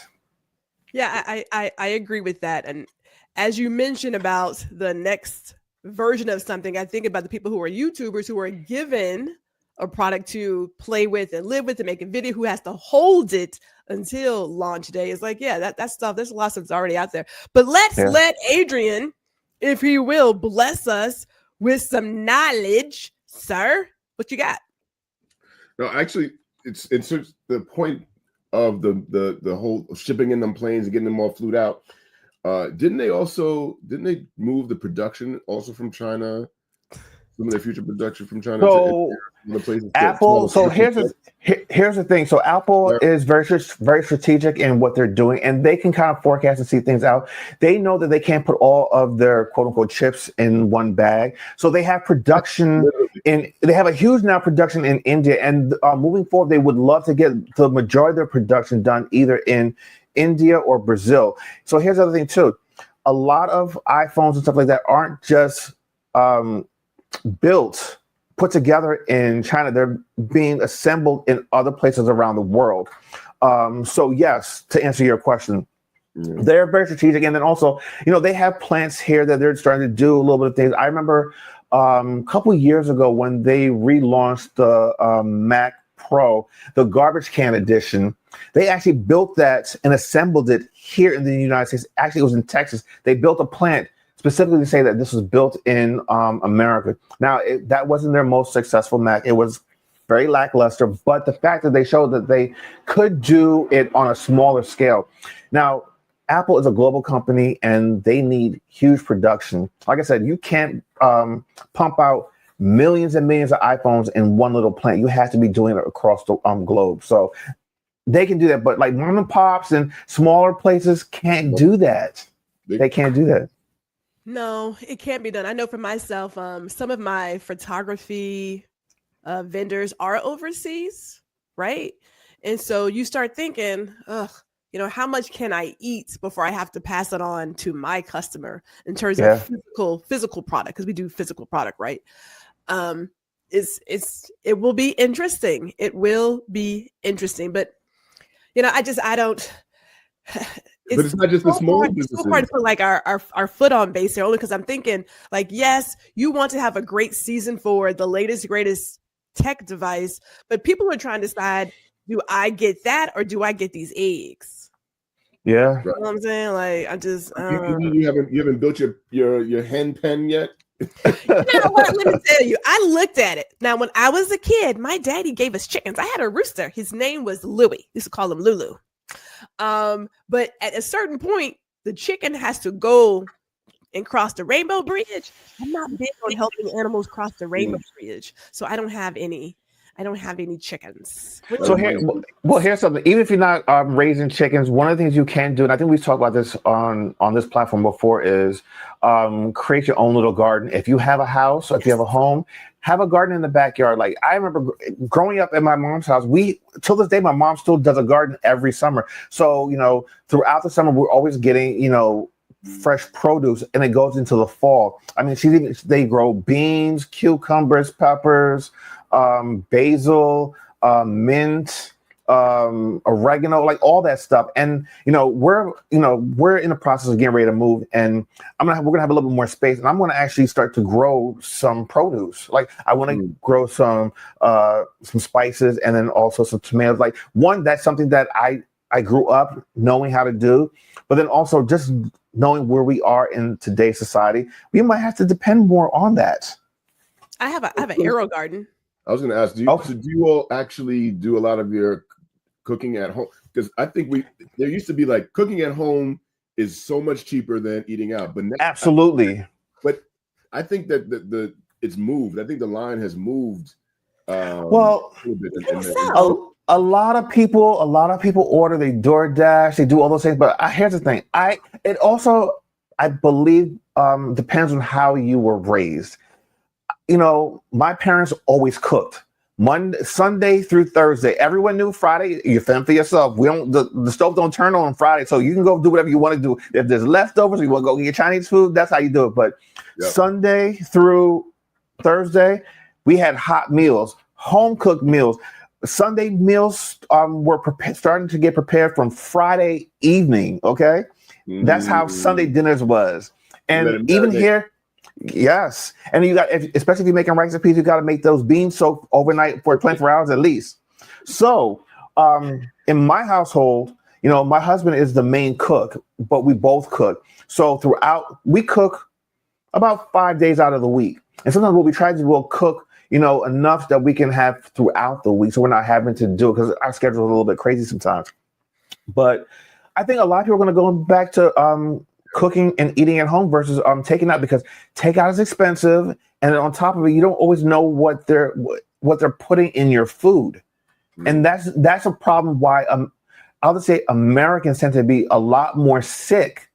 Yeah, I agree with that. And as you mentioned about the next version of something, I think about the people who are YouTubers who are given a product to play with and live with and make a video, who has to hold it until launch day. Is like, that stuff, there's a lot of stuff that's already out there. But let's let Adrian, if he will, bless us with some knowledge. Sir, what you got? No, actually, it's the point of the whole shipping in them planes and getting them all flued out. Didn't they move the production also from China? Some of their future production from China So to other places. Apple. So here's the thing. So Apple is very strategic in what they're doing, and they can kind of forecast and see things out. They know that they can't put all of their quote unquote chips in one bag. So they have production they have a huge now production in India, and moving forward, they would love to get the majority of their production done either in India or Brazil. So here's the other thing too. A lot of iPhones and stuff like that aren't just put together in China. They're being assembled in other places around the world. So yes, to answer your question, they're very strategic. And then also, they have plants here that they're starting to do a little bit of things. I remember a couple of years ago when they relaunched the Mac Pro, the garbage can edition, they actually built that and assembled it here in the United States. Actually, it was in Texas. They built a plant specifically to say that this was built in America. Now, that wasn't their most successful Mac. It was very lackluster, but the fact that they showed that they could do it on a smaller scale. Now, Apple is a global company, and they need huge production. Like I said, you can't pump out millions and millions of iPhones in one little plant. You have to be doing it across the globe. So they can do that, but like mom and pops and smaller places can't do that. They can't do that. No, it can't be done. I know for myself, some of my photography vendors are overseas, right? And so you start thinking, how much can I eat before I have to pass it on to my customer in terms of physical product, because we do physical product, right? It will be interesting. It will be interesting, but I don't. But it's not just the small businesses. It's so hard to put like our foot on base here, only because I'm thinking like, yes, you want to have a great season for the latest, greatest tech device, but people are trying to decide, do I get that or do I get these eggs? Yeah. You know what I'm saying? Like, I just you haven't built your hen pen yet? You know what? Let me tell you, I looked at it. Now, when I was a kid, my daddy gave us chickens. I had a rooster. His name was Louie. We used to call him Lulu. But at a certain point, the chicken has to go and cross the rainbow bridge. I'm not big on helping animals cross the rainbow bridge, so I don't have any chickens. So here's something. Even if you're not raising chickens, one of the things you can do, and I think we've talked about this on this platform before, is create your own little garden. If you have a house or if you have a home, have a garden in the backyard. Like I remember growing up at my mom's house, till this day, my mom still does a garden every summer. So, throughout the summer, we're always getting, fresh produce, and it goes into the fall. I mean, they grow beans, cucumbers, peppers, basil, mint, oregano, like all that stuff. And we're in the process of getting ready to move, and we're gonna have a little bit more space, and I'm gonna actually start to grow some produce. Like I want to grow some spices, and then also some tomatoes. Like that's something that I grew up knowing how to do, but then also just knowing where we are in today's society, we might have to depend more on that. I have an arrow garden. I was going to ask, do you all actually do a lot of your cooking at home? Because I think there used to be like cooking at home is so much cheaper than eating out. But now, absolutely. But I think that it's moved. I think the line has moved. Well, a lot of people order, they DoorDash, they do all those things. But here's the thing. It also, I believe, depends on how you were raised. My parents always cooked Sunday through Thursday. Everyone knew Friday, you fend for yourself. The stove don't turn on Friday, so you can go do whatever you want to do. If there's leftovers, you want to go get your Chinese food, that's how you do it. But Sunday through Thursday, we had hot meals, home cooked meals. Sunday meals were starting to get prepared from Friday evening. Okay, that's how Sunday dinners was, and even here. Yes, and you got, especially if you're making rice and peas, you got to make those beans soak overnight for 24 hours at least. So, in my household, my husband is the main cook, but we both cook. So we cook about 5 days out of the week, and sometimes what we try to do, we'll cook, enough that we can have throughout the week, so we're not having to do it because our schedule is a little bit crazy sometimes. But I think a lot of people are going to go back to cooking and eating at home versus taking out, because takeout is expensive, and on top of it, you don't always know what they're putting in your food, and that's a problem. Why I'll just say Americans tend to be a lot more sick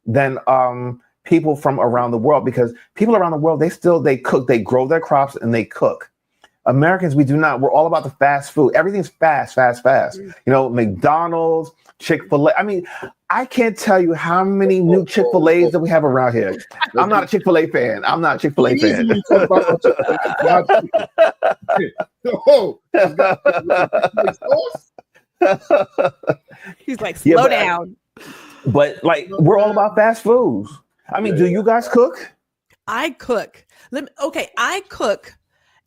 than people from around the world, because people around the world, they cook, they grow their crops, and they cook. Americans, we do not. We're all about the fast food. Everything's fast. You know, McDonald's, Chick-fil-A. I mean, I can't tell you how many new Chick-fil-A's that we have around here. I'm not a Chick-fil-A fan. He's like, slow down. But like, we're all about fast foods. I mean, do you guys cook? I cook. I cook.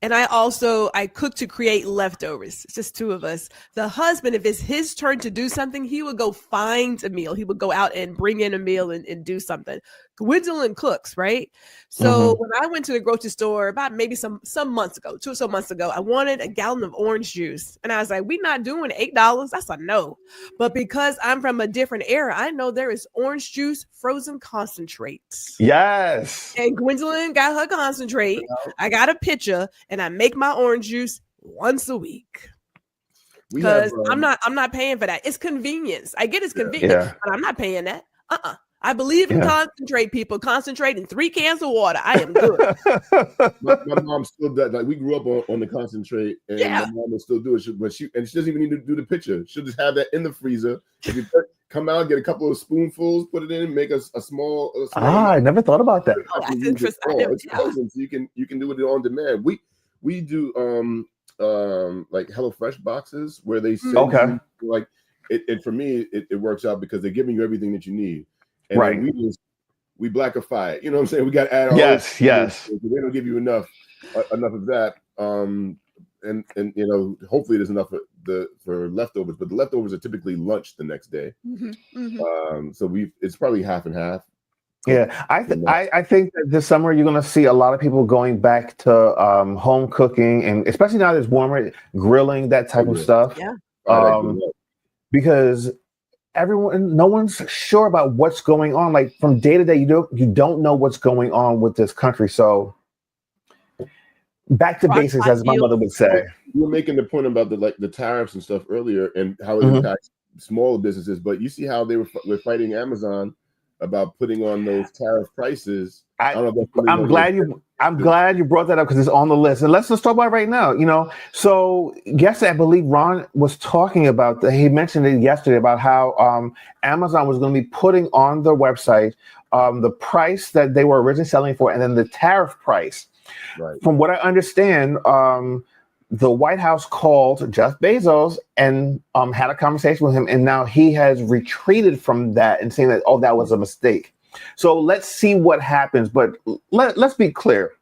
And I cook to create leftovers. It's just two of us. The husband, if it's his turn to do something, he would go find a meal. He would go out and bring in a meal and do something. Gwendolyn cooks, right? So when I went to the grocery store about maybe some months ago, 2 or so months ago, I wanted a gallon of orange juice. And I was like, we're not doing $8. That's a no. But because I'm from a different era, I know there is orange juice frozen concentrates. Yes. And Gwendolyn got her concentrate. I got a pitcher, and I make my orange juice once a week. Because I'm not paying for that. It's convenience. I get it's convenient, but I'm not paying that. I believe in concentrate, people. Concentrate in 3 cans of water. I am good. my mom still does. Like, we grew up on the concentrate, and my mom will still do it. She doesn't even need to do the pitcher. She'll just have that in the freezer. If you come out, get a couple of spoonfuls, put it in, make a small. I never thought about that. Oh, that's interesting. It's frozen, so you can do it on demand. We do like HelloFresh boxes where they send you, like it for me it works out because they're giving you everything that you need. And right. We blackify it. You know what I'm saying? We got to add all yes. They don't give you enough of that. And you know, hopefully there's enough for leftovers, but the leftovers are typically lunch the next day. So it's probably half and half. Yeah, I think that this summer you're going to see a lot of people going back to home cooking, and especially now that it's warmer, grilling, that type of stuff. Yeah. Because no one's sure about what's going on. Like, from day to day, you don't know what's going on with this country. So back to basics, as my mother would say. You were making the point about the tariffs and stuff earlier, and how it impacts smaller businesses. But you see how they were fighting Amazon about putting on those tariff prices. I'm glad you brought that up, because it's on the list. And let's talk about it right now. You know, so yesterday, I believe Ron was talking about he mentioned it yesterday about how Amazon was going to be putting on their website the price that they were originally selling for, and then the tariff price. Right. From what I understand, the White House called Jeff Bezos and had a conversation with him, and now he has retreated from that and saying that, that was a mistake. So let's see what happens. But let's be clear.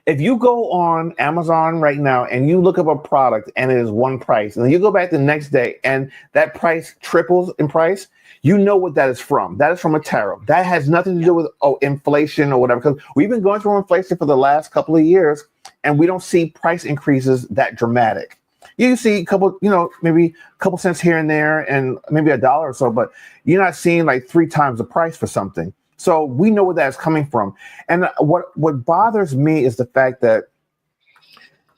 If you go on Amazon right now and you look up a product and it is one price, and then you go back the next day and that price triples in price, you know what that is from. That is from a tariff. That has nothing to do with inflation or whatever, because we've been going through inflation for the last couple of years, and we don't see price increases that dramatic. You see a couple, maybe a couple cents here and there, and maybe $1 or so, but you're not seeing like 3 times the price for something. So we know where that's coming from. And what bothers me is the fact that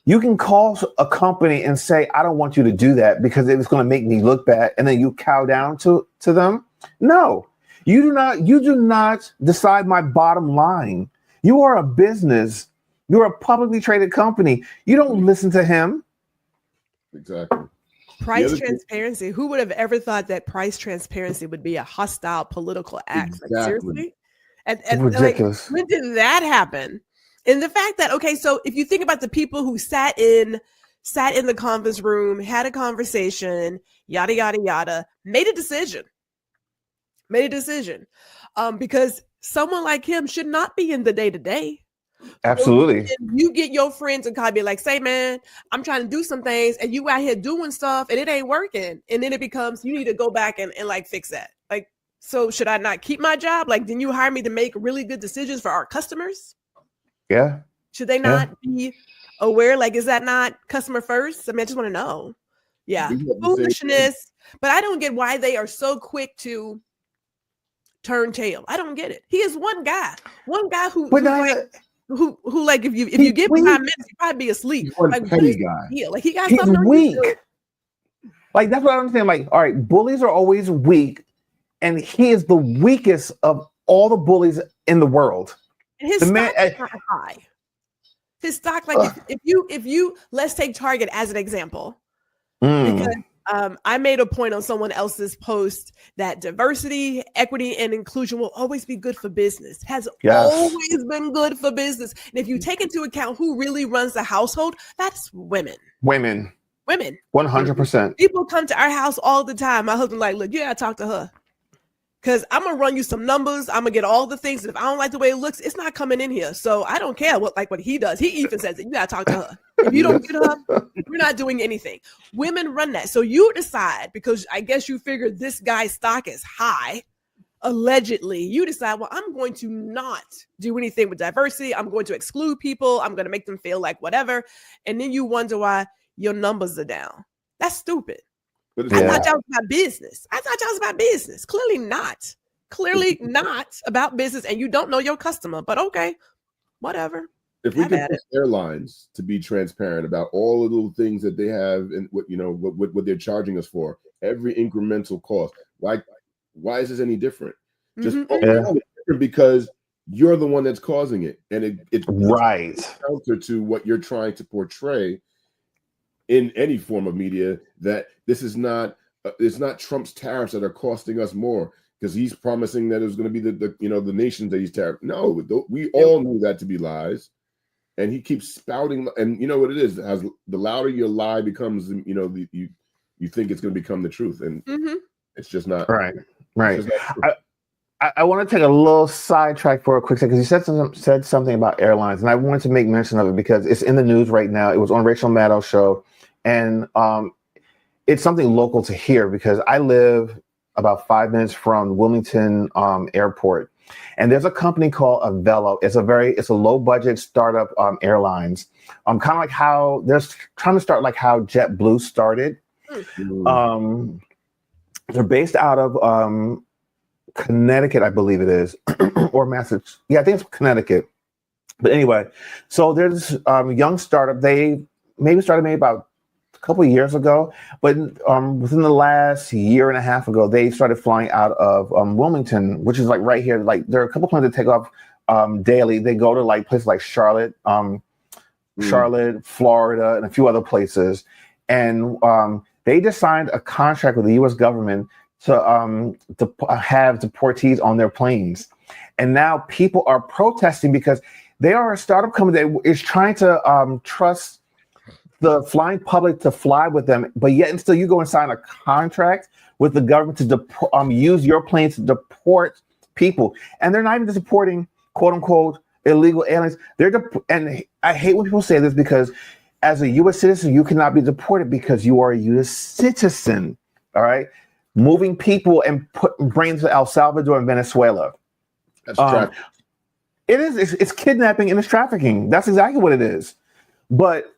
you can call a company and say, I don't want you to do that because it's going to make me look bad, and then you cow down to them. No, you do not decide my bottom line. You are a business. You're a publicly traded company. You don't listen to him. Exactly. Price transparency. Who would have ever thought that price transparency would be a hostile political act? Exactly. Like, seriously? And ridiculous. When did that happen? And the fact that, so if you think about the people who sat in the conference room, had a conversation, yada, yada, yada, made a decision. Because someone like him should not be in the day-to-day. Absolutely. So you get your friends and be like, say, man, I'm trying to do some things, and you out here doing stuff and it ain't working. And then it becomes, you need to go back and like fix that. Like, so should I not keep my job? Like, didn't you hire me to make really good decisions for our customers? Yeah. Should they not be aware? Like, is that not customer first? I mean, I just want to know. Yeah. Foolishness. But I don't get why they are so quick to turn tail. I don't get it. He is one guy who But like if you give him 5 minutes, you'd probably be asleep. One Like, petty guy. Yeah, like he got he's something on weak. you. Like, that's what I understand. Like, all right, bullies are always weak, and he is the weakest of all the bullies in the world. And his stock is not high. His stock, like if you let's take Target as an example, because I made a point on someone else's post that diversity, equity, and inclusion will always be good for business. Has always been good for business. And if you take into account who really runs the household, that's women. Women. 100%. People come to our house all the time. My husband like, look, you gotta talk to her. Because I'm gonna run you some numbers. I'm gonna get all the things. And if I don't like the way it looks, it's not coming in here. So I don't care what he does. He even says that you gotta talk to her. If you don't get her, we're not doing anything. Women run that. So you decide, because I guess you figured this guy's stock is high, allegedly. You decide, well, I'm going to not do anything with diversity. I'm going to exclude people. I'm going to make them feel like whatever. And then you wonder why your numbers are down. That's stupid. I thought y'all was about business. Clearly not. Clearly not about business. And you don't know your customer. But okay, whatever. If we can push airlines to be transparent about all the little things that they have and what they're charging us for, every incremental cost, why is this any different? Just different because you're the one that's causing it, and it's counter to what you're trying to portray in any form of media, that this is not it's not Trump's tariffs that are costing us more because he's promising that it was going to be the nations that he's tariff. No, we all knew that to be lies. And he keeps spouting, and you know what it is. As the louder your lie becomes, you think it's going to become the truth, and it's just not. Right. I want to take a little sidetrack for a quick second, because you said something about airlines, and I wanted to make mention of it because it's in the news right now. It was on Rachel Maddow's show, and it's something local to here because I live about 5 minutes from Wilmington Airport. And there's a company called Avelo. It's a low budget startup airlines. Kind of like how they're trying to start like how JetBlue started. They're based out of Connecticut, I believe it is, or Massachusetts. Yeah, I think it's Connecticut. But anyway, so there's a young startup. They started maybe about a couple of years ago, but within the last year and a half ago, they started flying out of Wilmington, which is like right here. Like there are a couple planes that take off daily. They go to like places like Charlotte, Florida, and a few other places. And they just signed a contract with the U.S. government to have deportees on their planes. And now people are protesting because they are a startup company that is trying to trust the flying public to fly with them, but yet and still you go and sign a contract with the government to use your planes to deport people. And they're not even deporting quote unquote illegal aliens. And I hate when people say this because as a U.S. citizen, you cannot be deported because you are a U.S. citizen. All right. Moving people and bringing to El Salvador and Venezuela. That's trafficking. It is. It's kidnapping and it's trafficking. That's exactly what it is. But,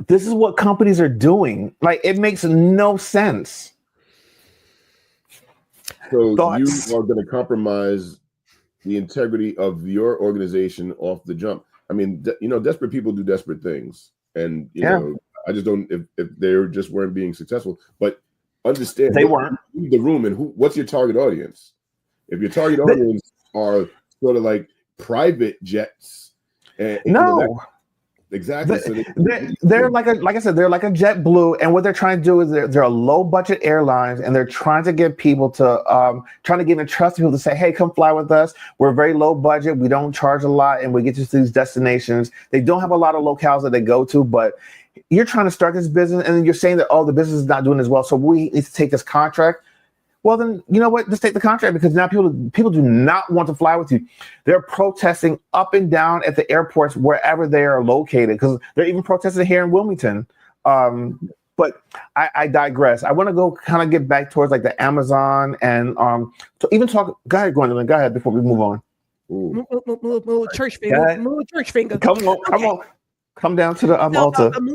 this is what companies are doing. Like, it makes no sense. So you are going to compromise the integrity of your organization off the jump. I mean, desperate people do desperate things. And, I just don't, if they just weren't being successful. But understand, they weren't. The room and what's your target audience? If your target audience are sort of like private jets, exactly. They're like I said, they're like a JetBlue, and what they're trying to do is they're a low budget airlines, and they're trying to get people to trying to get in trust people to say, hey, come fly with us. We're very low budget. We don't charge a lot, and we get you to these destinations. They don't have a lot of locales that they go to, but you're trying to start this business, and then you're saying that the business is not doing as well, so we need to take this contract. Well, then, you know what? Just take the contract, because now people do not want to fly with you. They're protesting up and down at the airports wherever they are located, because they're even protesting here in Wilmington. But I digress. I want to go kind of get back towards like the Amazon and to even talk. Go ahead, Gwendolyn. Go ahead before we move on. Little church finger. Little church finger. Come on. Come down to the So altar. I'm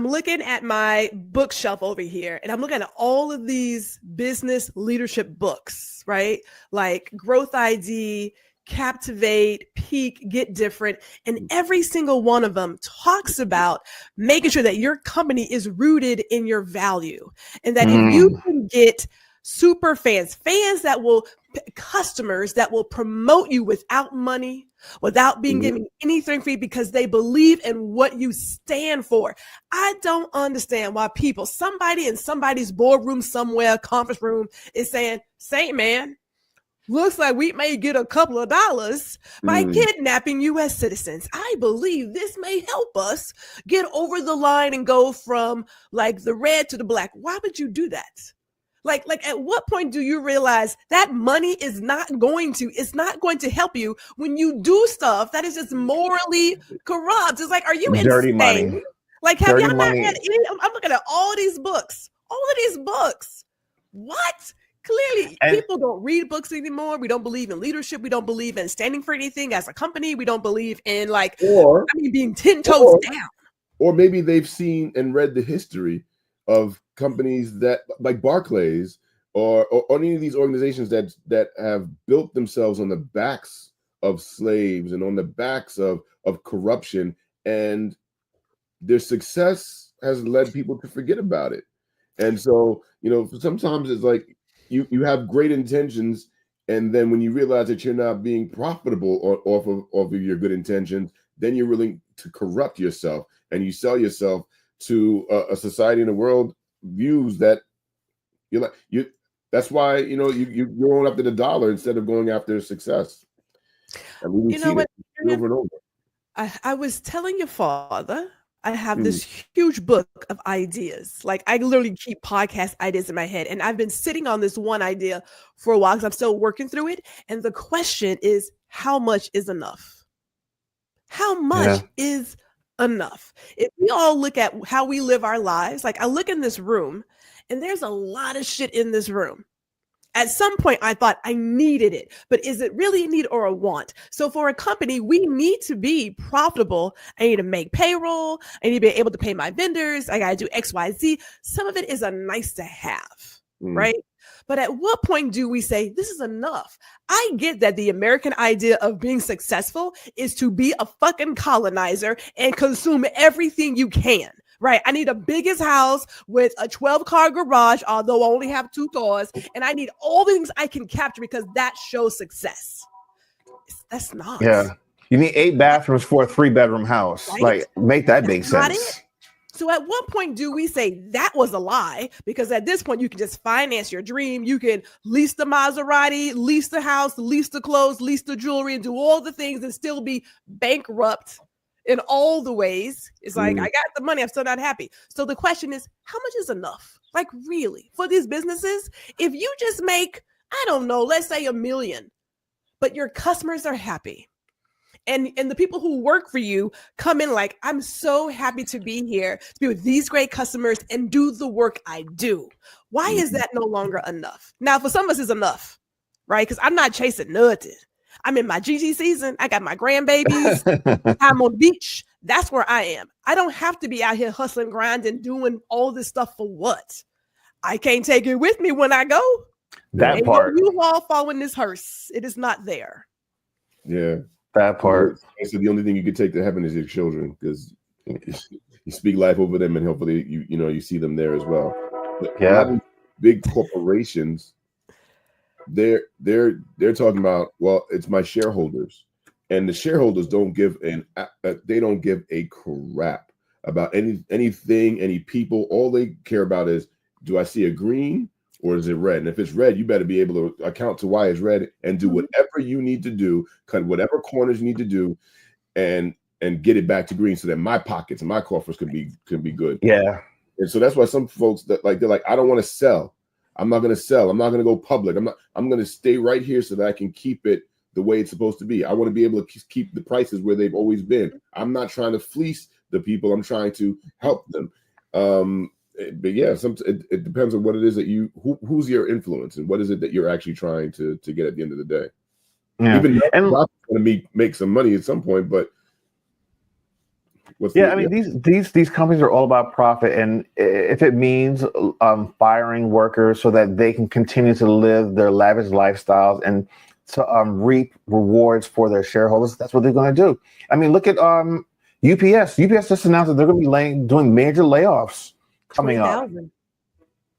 looking at my bookshelf over here, and I'm looking at all of these business leadership books, right? Like Growth ID, Captivate, Peak, Get Different, and every single one of them talks about making sure that your company is rooted in your value, and that if you can get super fans that will customers that will promote you without money, without being given anything free, because they believe in what you stand for. I don't understand why somebody in somebody's boardroom somewhere, conference room, is saying, Saint man, looks like we may get a couple of dollars by kidnapping U.S. citizens. I believe this may help us get over the line and go from like the red to the black. Why would you do that? Like at what point do you realize that money is not going to help you when you do stuff that is just morally corrupt? It's like, are you Dirty insane? money. Like, have Dirty y'all not money. had any? I'm looking at all of these books. What? Clearly, people don't read books anymore. We don't believe in leadership. We don't believe in standing for anything as a company. We don't believe in being 10 toes down. Or maybe they've seen and read the history of companies that like Barclays or any of these organizations that have built themselves on the backs of slaves and on the backs of corruption, and their success has led people to forget about it. And so, sometimes it's like you have great intentions, and then when you realize that you're not being profitable off of your good intentions, then you're willing to corrupt yourself, and you sell yourself to a society in the world views that that's why you're going after the dollar instead of going after success. I mean, we've seen it over and over. I was telling your father, I have this huge book of ideas. Like, I literally keep podcast ideas in my head, and I've been sitting on this one idea for a while because I'm still working through it. And the question is, how much is enough? How much is enough? If we all look at how we live our lives, like I look in this room and there's a lot of shit in this room. At some point I thought I needed it, but is it really a need or a want? So for a company, we need to be profitable. I need to make payroll. I need to be able to pay my vendors. I got to do X, Y, Z. Some of it is a nice to have, right? But at what point do we say this is enough? I get that the American idea of being successful is to be a fucking colonizer and consume everything you can, right? I need a biggest house with a 12-car garage, although I only have 2 cars, and I need all the things I can capture because that shows success. That's not. Yeah. You need 8 bathrooms for a 3-bedroom house. Right? Like, make that make sense. So at what point do we say that was a lie? Because at this point, you can just finance your dream. You can lease the Maserati, lease the house, lease the clothes, lease the jewelry, and do all the things and still be bankrupt in all the ways. It's like, I got the money, I'm still not happy. So the question is, how much is enough? Like, really, for these businesses, if you just make, I don't know, let's say $1 million, but your customers are happy. And the people who work for you come in like, I'm so happy to be here, to be with these great customers and do the work I do. Why is that no longer enough? Now, for some of us, it's enough, right? Because I'm not chasing nothing. I'm in my GG season. I got my grandbabies. I'm on the beach. That's where I am. I don't have to be out here hustling, grinding, doing all this stuff for what? I can't take it with me when I go. That part. You all following this hearse. It is not there. Yeah. That part. So the only thing you could take to heaven is your children, because you speak life over them, and hopefully you see them there as well. But big corporations, they're talking about, well, it's my shareholders, and the shareholders don't give a crap about anything, any people. All they care about is, do I see a green or is it red? And if it's red, you better be able to account to why it's red and do whatever you need to do, cut whatever corners you need to do, and get it back to green so that my pockets and my coffers can be good. Yeah. And so that's why some folks they're like, I don't want to sell. I'm not going to sell. I'm not going to go public. I'm going to stay right here so that I can keep it the way it's supposed to be. I want to be able to keep the prices where they've always been. I'm not trying to fleece the people. I'm trying to help them. But yeah, it depends on what it is that who's your influence and what is it that you're actually trying to get at the end of the day. Yeah. Even though I'm going to make some money at some point, but I mean, these companies are all about profit, and if it means firing workers so that they can continue to live their lavish lifestyles and to reap rewards for their shareholders, that's what they're going to do. I mean, look at UPS. UPS just announced that they're going to be doing major layoffs coming 20,000. up.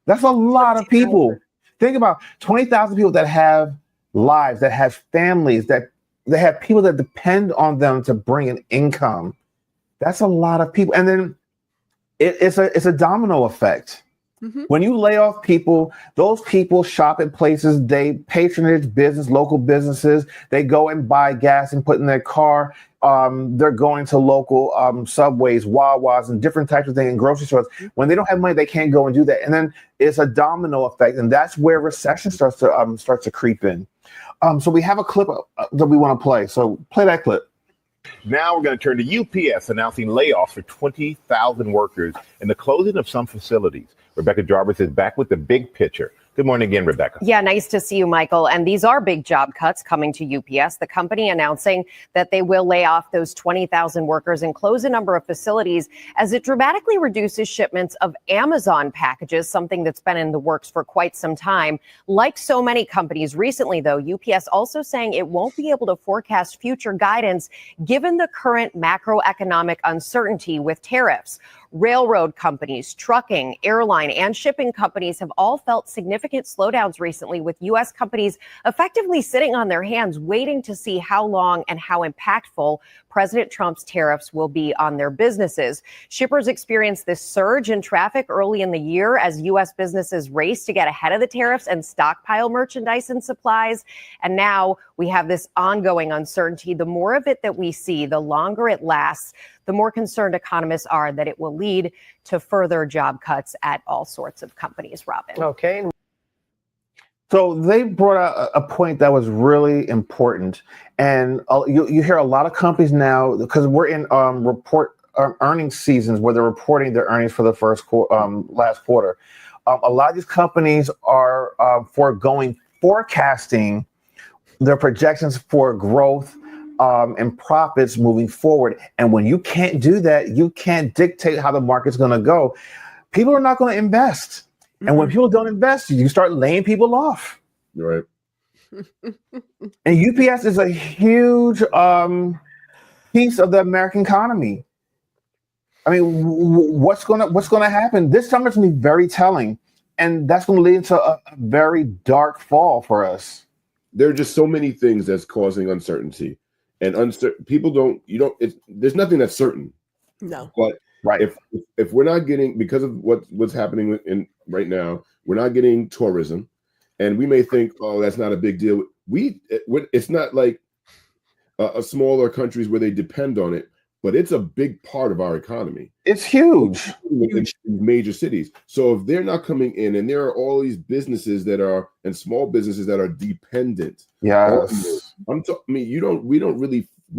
That's a lot of people. Think about 20,000 people that have lives, that have families, that they have people that depend on them to bring an income. That's a lot of people. And then it's a domino effect. Mm-hmm. When you lay off people, those people shop at places, they patronage business, local businesses. They go and buy gas and put in their car. They're going to local Subways, Wawas, and different types of things in grocery stores. When they don't have money, they can't go and do that. And then it's a domino effect. And that's where recession starts to creep in. So we have a clip that we want to play. So play that clip. Now we're going to turn to UPS announcing layoffs for 20,000 workers and the closing of some facilities. Rebecca Jarvis is back with the big picture. Good morning again, Rebecca. Yeah, nice to see you, Michael. And these are big job cuts coming to UPS. The company announcing that they will lay off those 20,000 workers and close a number of facilities as it dramatically reduces shipments of Amazon packages, something that's been in the works for quite some time. Like so many companies recently, though, UPS also saying it won't be able to forecast future guidance given the current macroeconomic uncertainty with tariffs. Railroad companies, trucking, airline, and shipping companies have all felt significant slowdowns recently, with U.S. companies effectively sitting on their hands waiting to see how long and how impactful President Trump's tariffs will be on their businesses. Shippers experienced this surge in traffic early in the year as U.S. businesses raced to get ahead of the tariffs and stockpile merchandise and supplies. And now we have this ongoing uncertainty. The more of it that we see, the longer it lasts, the more concerned economists are that it will lead to further job cuts at all sorts of companies, Robin. Okay. So they brought out a point that was really important, and you hear a lot of companies now, because we're in earnings seasons where they're reporting their earnings for the last quarter. A lot of these companies are foregoing forecasting their projections for growth and profits moving forward. And when you can't do that, you can't dictate how the market's going to go. People are not going to invest. And when people don't invest, you start laying people off. Right. And UPS is a huge piece of the American economy. I mean, what's going to happen? This summer's going to be very telling, and that's going to lead to a very dark fall for us. There are just so many things that's causing uncertainty, and there's nothing that's certain. No. But right. If we're not getting, because of what's happening right now, we're not getting tourism, and we may think, oh, that's not a big deal. It's not like a smaller countries where they depend on it, but it's a big part of our economy. It's huge. In major cities. So if they're not coming in, and there are all these businesses and small businesses that are dependent. Yes. We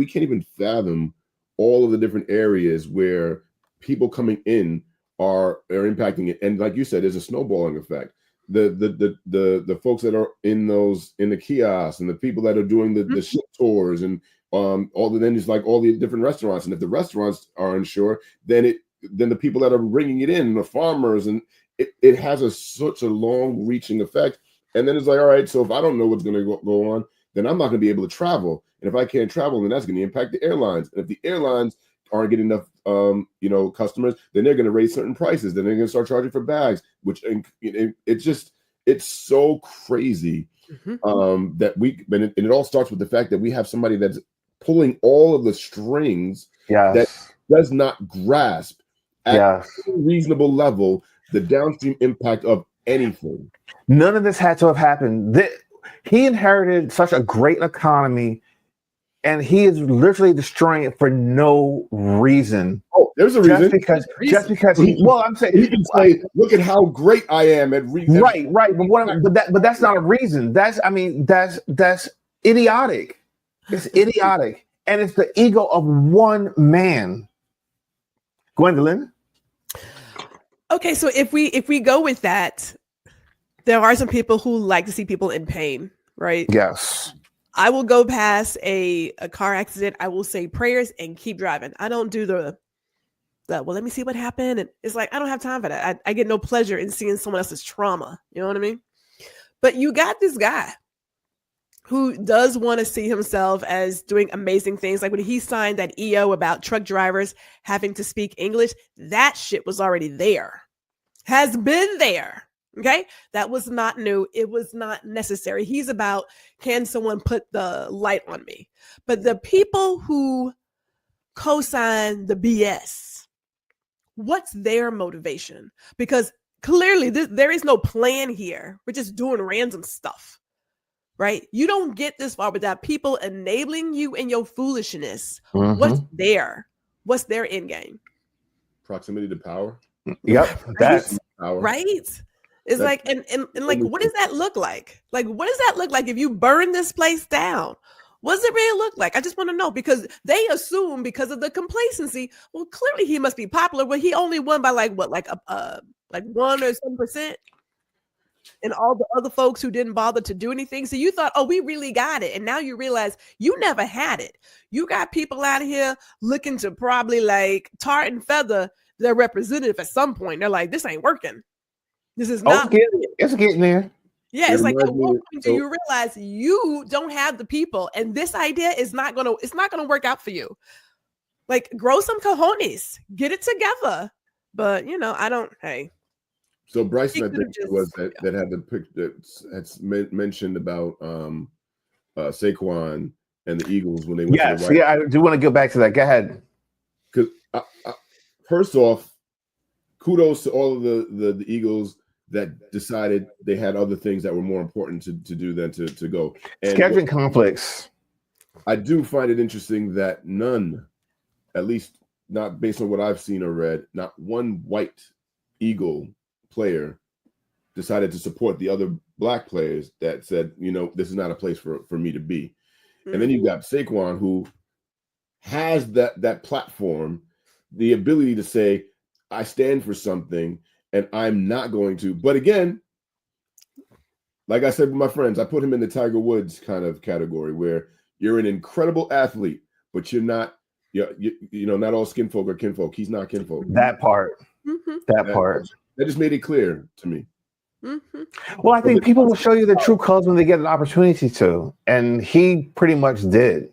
can't even fathom all of the different areas where people coming in are impacting it. And like you said, there's a snowballing effect. The folks that are in the kiosks, and the people that are doing the ship tours, and then it's like all the different restaurants. And if the restaurants are unsure, then the people that are bringing it in, the farmers, and it has such a long reaching effect. And then it's like, all right, so if I don't know what's going to go on, then I'm not going to be able to travel. And if I can't travel, then that's going to impact the airlines. And if the airlines aren't getting enough, customers, then they're going to raise certain prices. Then they're going to start charging for bags, which it's so crazy that it all starts with the fact that we have somebody that's pulling all of the strings that does not grasp at a reasonable level the downstream impact of anything. None of this had to have happened. He inherited such a great economy, and he is literally destroying it for no reason. Oh, there's a reason. Just because I'm saying he can say, "Look at how great I am at reading." Right. But that's not a reason. That's idiotic. It's idiotic, and it's the ego of one man. Gwendolyn. Okay, so if we go with that, there are some people who like to see people in pain, right? Yes. I will go past a car accident. I will say prayers and keep driving. I don't do the well, let me see what happened. And it's like, I don't have time for that. I get no pleasure in seeing someone else's trauma. You know what I mean? But you got this guy who does want to see himself as doing amazing things. Like when he signed that EO about truck drivers having to speak English, that shit was already there, has been there. Okay. That was not new. It was not necessary. He's about, can someone put the light on me? But the people who co-sign the BS, what's their motivation? Because clearly there is no plan here. We're just doing random stuff, right? You don't get this far without people enabling you in your foolishness. Mm-hmm. What's there? What's their end game? Proximity to power. Yep. That's power. Right. It's like, and like, what does that look like? Like, what does that look like if you burn this place down? What does it really look like? I just want to know, because they assume because of the complacency, well, clearly he must be popular, but he only won by like 1 or some percent. And all the other folks who didn't bother to do anything. So you thought, oh, we really got it. And now you realize you never had it. You got people out here looking to probably like tar and feather their representative at some point. They're like, this ain't working. This is not. It's getting there. Yeah, it's like at what point do you realize you don't have the people, and this idea is not gonna work out for you. Like, grow some cojones, get it together. But I don't. Hey. So Bryson, I think it was that had the picture that's mentioned about Saquon and the Eagles when they went to the White House. I do want to go back to that. Go ahead. Because first off, kudos to all of the Eagles that decided they had other things that were more important to do than to go. And scheduling conflicts. I do find it interesting that none, at least not based on what I've seen or read, not one white Eagle player decided to support the other black players that said, this is not a place for me to be. Mm-hmm. And then you've got Saquon, who has that platform, the ability to say, I stand for something and I'm not going to. But again, like I said with my friends, I put him in the Tiger Woods kind of category where you're an incredible athlete, but you're not, not all skin folk are kinfolk. He's not kinfolk. That part. Mm-hmm. That part. That just made it clear to me. Mm-hmm. Well, I think people will show you the true colors when they get an opportunity to. And he pretty much did.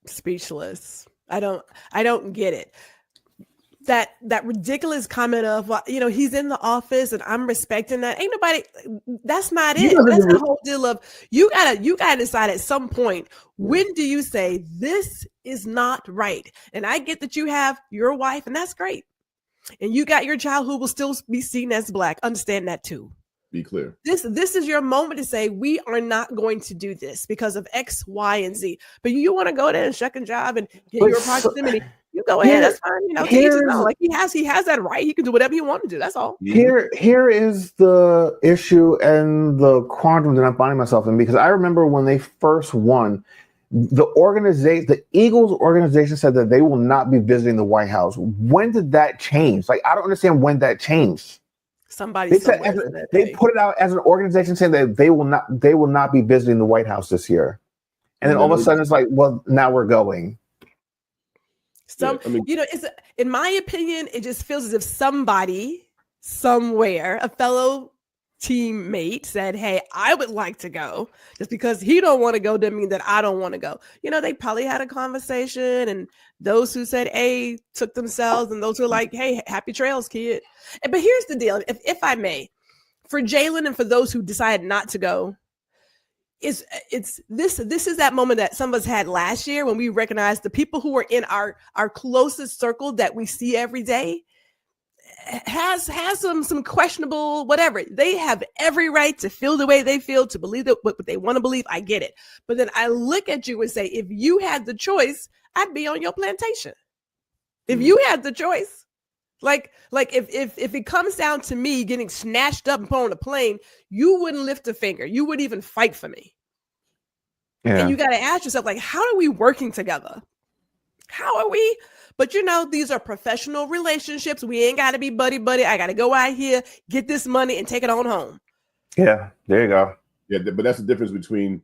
Speechless. I don't get it. That ridiculous comment of, he's in the office and I'm respecting that. Ain't nobody, that's not it. That's the whole deal of you gotta decide at some point, when do you say this is not right? And I get that you have your wife and that's great. And you got your child who will still be seen as black. Understand that too. Be clear. This is your moment to say, we are not going to do this because of X, Y, and Z. But you want to go there and shuck and jive and get your proximity. You go ahead, that's fine. Like he has that right. He can do whatever he wants to do. That's all. Here is the issue and the quandrum that I'm finding myself in, because I remember when they first won, the Eagles organization said that they will not be visiting the White House. When did that change? Like, I don't understand when that changed. They put it out as an organization saying that they will not be visiting the White House this year, and then all of a sudden it's like, well, now we're going. It's, in my opinion, it just feels as if somebody somewhere, a fellow teammate, said, hey, I would like to go. Just because he don't want to go doesn't mean that I don't want to go. They probably had a conversation, and those who said A took themselves, and those who are like, hey, happy trails, kid. But here's the deal, if I may, for Jalen and for those who decide not to go, this is that moment that some of us had last year when we recognized the people who are in our closest circle that we see every day has some questionable whatever. They have every right to feel the way they feel, to believe that what they want to believe. I get it. But then I look at you and say, if you had the choice, I'd be on your plantation. If you had the choice, like if it comes down to me getting snatched up and put on a plane, you wouldn't lift a finger. You wouldn't even fight for me. Yeah. And you got to ask yourself, like, how are we working together? How are we? But these are professional relationships. We ain't got to be buddy. I got to go out here, get this money, and take it on home. Yeah, there you go. Yeah, but that's the difference between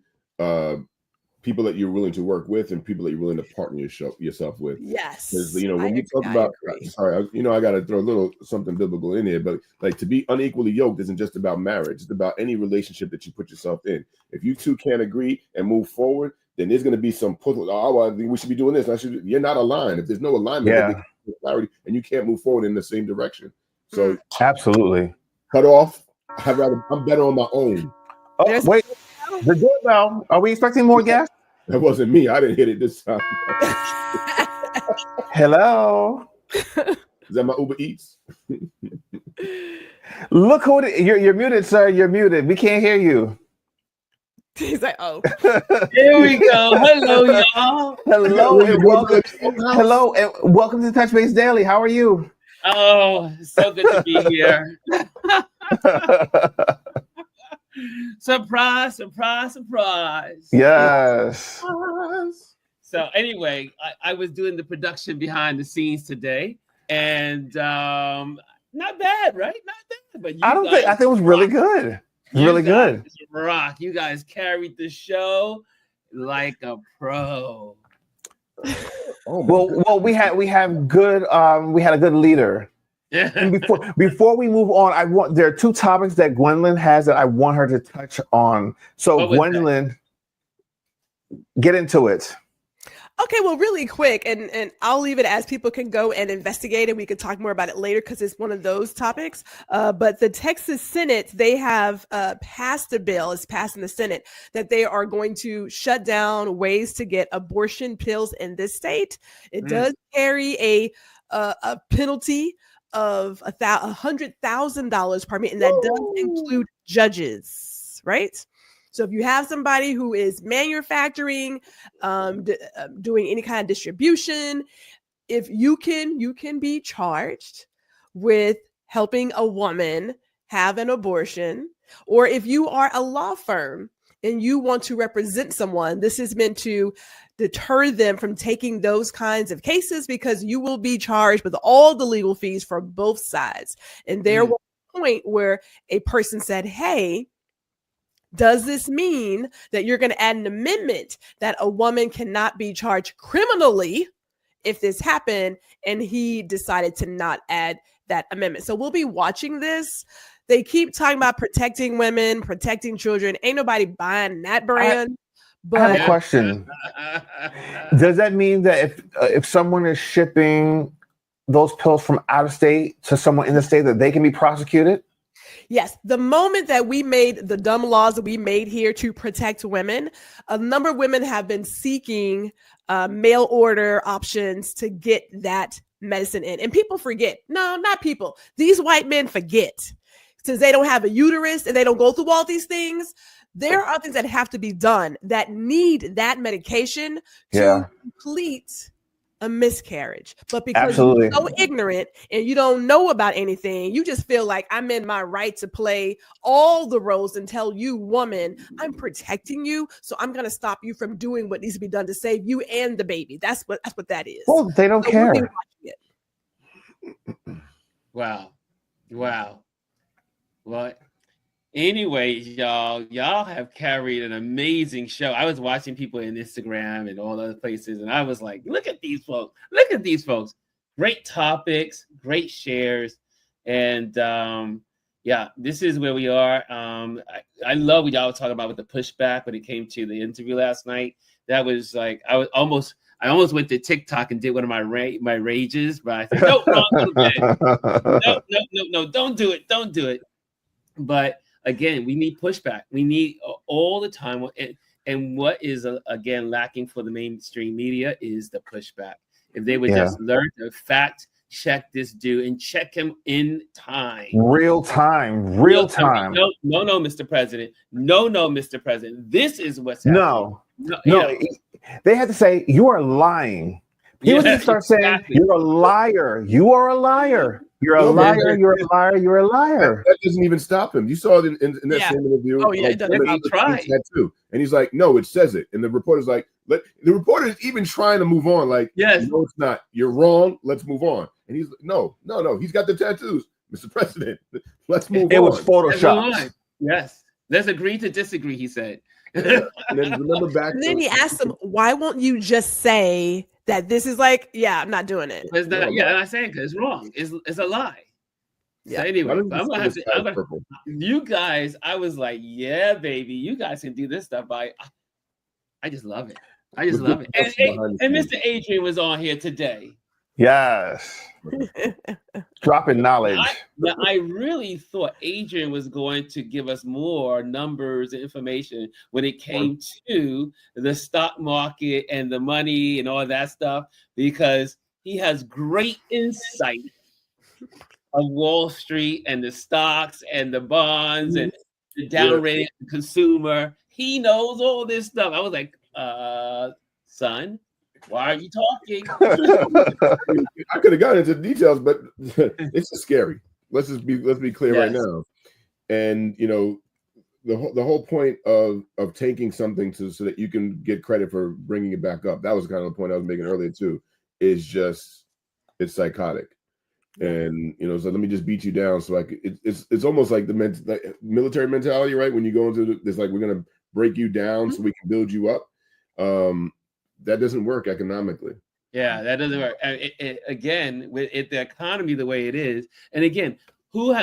people that you're willing to work with and people that you're willing to partner yourself with. Yes. Because when we talk about, sorry, I got to throw a little something biblical in here, but like to be unequally yoked isn't just about marriage. It's about any relationship that you put yourself in. If you two can't agree and move forward, then there's going to be some pull. Oh, well, I think we should be doing this. You're not aligned. If there's no alignment, then there's clarity, and you can't move forward in the same direction. So absolutely cut off. I'm better on my own. Oh, wait, the doorbell. Are we expecting more guests? That wasn't me. I didn't hit it this time. Hello. Is that my Uber Eats? Look who you're muted, sir. You're muted. We can't hear you. He's like, oh. Here we go. Hello, y'all. Hello and welcome to Touch Base Daily. How are you? Oh, so good to be here. Surprise, surprise, surprise. Yes. So anyway, I was doing the production behind the scenes today, and not bad, right? Not bad. But I think it was really good. Really good. Rock. You guys carried the show like a pro. Well, we had a good leader. And before we move on, there are two topics that Gwendolyn has that I want her to touch on. So Gwendolyn, get into it. Okay, well, really quick, and I'll leave it as people can go and investigate, and we can talk more about it later because it's one of those topics. But the Texas Senate, they have passed a bill, it's passed in the Senate, that they are going to shut down ways to get abortion pills in this state. It does carry a penalty of $100,000, pardon me, and that does include judges, right? So if you have somebody who is manufacturing, doing any kind of distribution, if you can be charged with helping a woman have an abortion, or if you are a law firm and you want to represent someone, this is meant to deter them from taking those kinds of cases because you will be charged with all the legal fees for both sides. And there was a point where a person said, hey, does this mean that you're going to add an amendment that a woman cannot be charged criminally if this happened? And he decided to not add that amendment. So we'll be watching this. They keep talking about protecting women, protecting children. Ain't nobody buying that brand. I have a question. Does that mean that if someone is shipping those pills from out of state to someone in the state, that they can be prosecuted? Yes, the moment that we made the dumb laws that we made here to protect women, a number of women have been seeking mail order options to get that medicine in. And people forget. No, not people. These white men forget. Since they don't have a uterus and they don't go through all these things, there are things that have to be done that need that medication to complete a miscarriage. But because you're so ignorant and you don't know about anything, you just feel like I'm in my right to play all the roles and tell you, woman, I'm protecting you, so I'm going to stop you from doing what needs to be done to save you and the baby. That's what that is. Well, they don't care. Wow. Well, anyway, y'all have carried an amazing show. I was watching people in Instagram and all other places, and I was like, look at these folks. Great topics, great shares. And this is where we are. I love what y'all were talking about with the pushback when it came to the interview last night. That was like, I almost went to TikTok and did one of my rages, but I said, no, don't do it. But again, we need pushback. We need all the time. And what is, again, lacking for the mainstream media is the pushback. If they would just learn to fact check this dude and check him in time. Real time. No, Mr. President. No, Mr. President. This is what's happening. No. They had to say, you are lying. People need to start saying, you're a liar. You are a liar. You're a liar. You're a liar. You're a liar. That doesn't even stop him. You saw it in that same interview. Oh, yeah, it doesn't. He tried. Too. And he's like, no, it says it. And the reporter's like, the reporter is even trying to move on. Like, no, it's not. You're wrong. Let's move on. And he's like, no. He's got the tattoos, Mr. President. Let's move on. It was Photoshop. Yes. Let's agree to disagree, he said. And then remember back. And then he asked him, "Why won't you just say that this is like, yeah, I'm not doing it." It's not, yeah, I'm saying because it's wrong. It's a lie. Yeah. So anyway, but I'm gonna have to. You guys, I was like, yeah, baby, you guys can do this stuff. I just love it. I just love it. And Mr. Adrian was on here today. Yes. Dropping knowledge. I really thought Adrian was going to give us more numbers and information when it came to the stock market and the money and all that stuff, because he has great insight of Wall Street and the stocks and the bonds and the downrating of the consumer. He knows all this stuff. I was like, son, why are you talking? I could have gotten into the details, but it's just scary. Let's be clear right now. And you know, the whole point of taking something so that you can get credit for bringing it back up. That was kind of the point I was making earlier too. Is just it's psychotic. And you know, so let me just beat you down. So like it's almost like the military mentality, right? When you go into this, like we're gonna break you down so we can build you up. That doesn't work economically. Yeah, that doesn't work. Again, with the economy the way it is, and again, who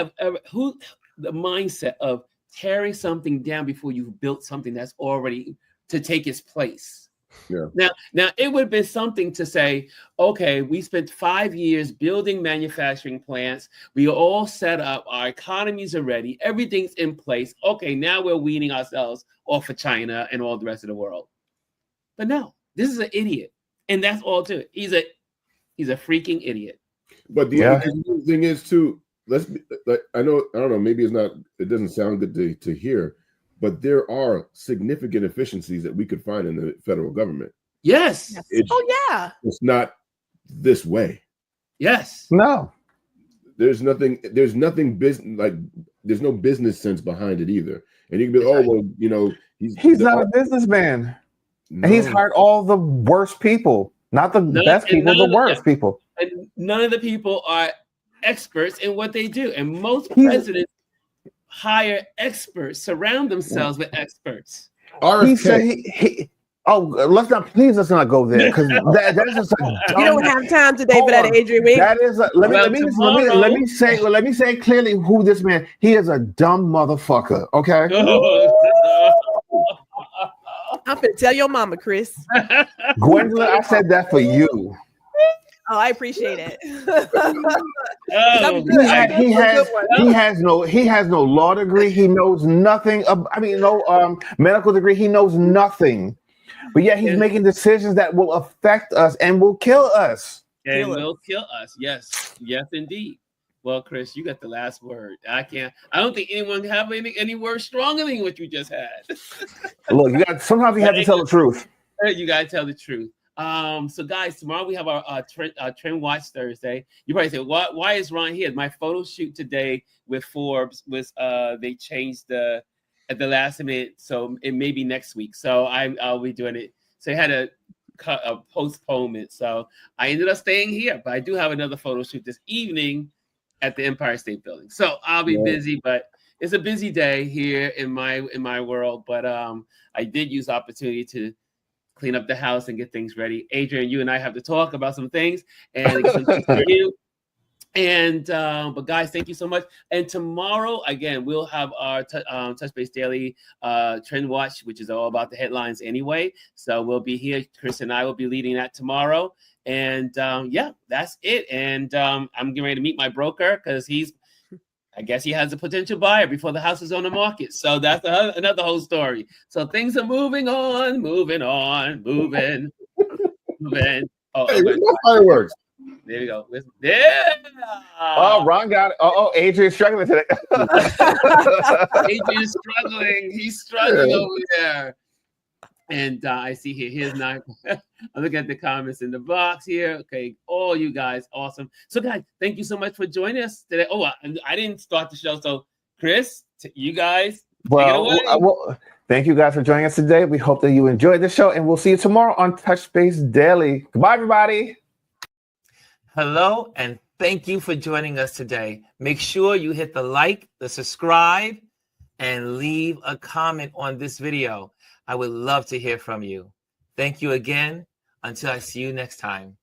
the mindset of tearing something down before you've built something that's already to take its place. Yeah. Now it would have been something to say, okay, we spent 5 years building manufacturing plants. We are all set up. Our economies are ready. Everything's in place. Okay, now we're weaning ourselves off of China and all the rest of the world. But no, this is an idiot, and that's all to it. He's a freaking idiot. But the other thing is too. I don't know. Maybe it doesn't sound good to hear, but there are significant efficiencies that we could find in the federal government. Yes. It's not this way. Yes. No. There's nothing business, there's no business sense behind it either. And you can be, well, you know, he's not a businessman. No. And he's hired all the worst people, not the best people, the worst people. And none of the people are experts in what they do. And most presidents hire experts, surround themselves with experts. He said let's not go there, because that's just you don't have time today for that, Adrian. That is let me say clearly who this man. He is a dumb motherfucker. Okay. I'm gonna tell your mama, Chris. Gwendolyn, I said that for you. Oh, I appreciate it. He has no law degree. He knows nothing. No medical degree. He knows nothing. But yet he's making decisions that will affect us and will kill us. And will kill us. Yes, indeed. Well, Chris, you got the last word. I don't think anyone can have any words stronger than what you just had. Look, sometimes you have to tell the truth. You got to tell the truth. So guys, tomorrow we have our Trend Watch Thursday. You probably say, why is Ron here? My photo shoot today with Forbes was they changed at the last minute, so it may be next week. So I'll be doing it. So I had a postponement. So I ended up staying here, but I do have another photo shoot this evening at the Empire State Building. So I'll be busy, but it's a busy day here in my world. But I did use the opportunity to clean up the house and get things ready. Adrian, you and I have to talk about some things and get some things for you. And but guys, thank you so much. And tomorrow again, we'll have our Touch Base Daily Trend Watch, which is all about the headlines anyway. So we'll be here. Chris and I will be leading that tomorrow. And that's it. And I'm getting ready to meet my broker because I guess he has a potential buyer before the house is on the market. So that's another whole story. So things are moving on. Oh, hey, no fireworks. There we go. Yeah. Oh, Ron got it. Oh, Adrian's struggling today. Adrian's struggling. He's struggling over there. And I see here's 9. I'm looking at the comments in the box here. Okay, all you guys, awesome. So guys, thank you so much for joining us today. Oh, I didn't start the show. So Chris, you guys, well, thank you guys for joining us today. We hope that you enjoyed the show, and we'll see you tomorrow on Touch Base Daily. Goodbye, everybody. Hello, and thank you for joining us today. Make sure you hit the like, the subscribe, and leave a comment on this video. I would love to hear from you. Thank you again. Until I see you next time.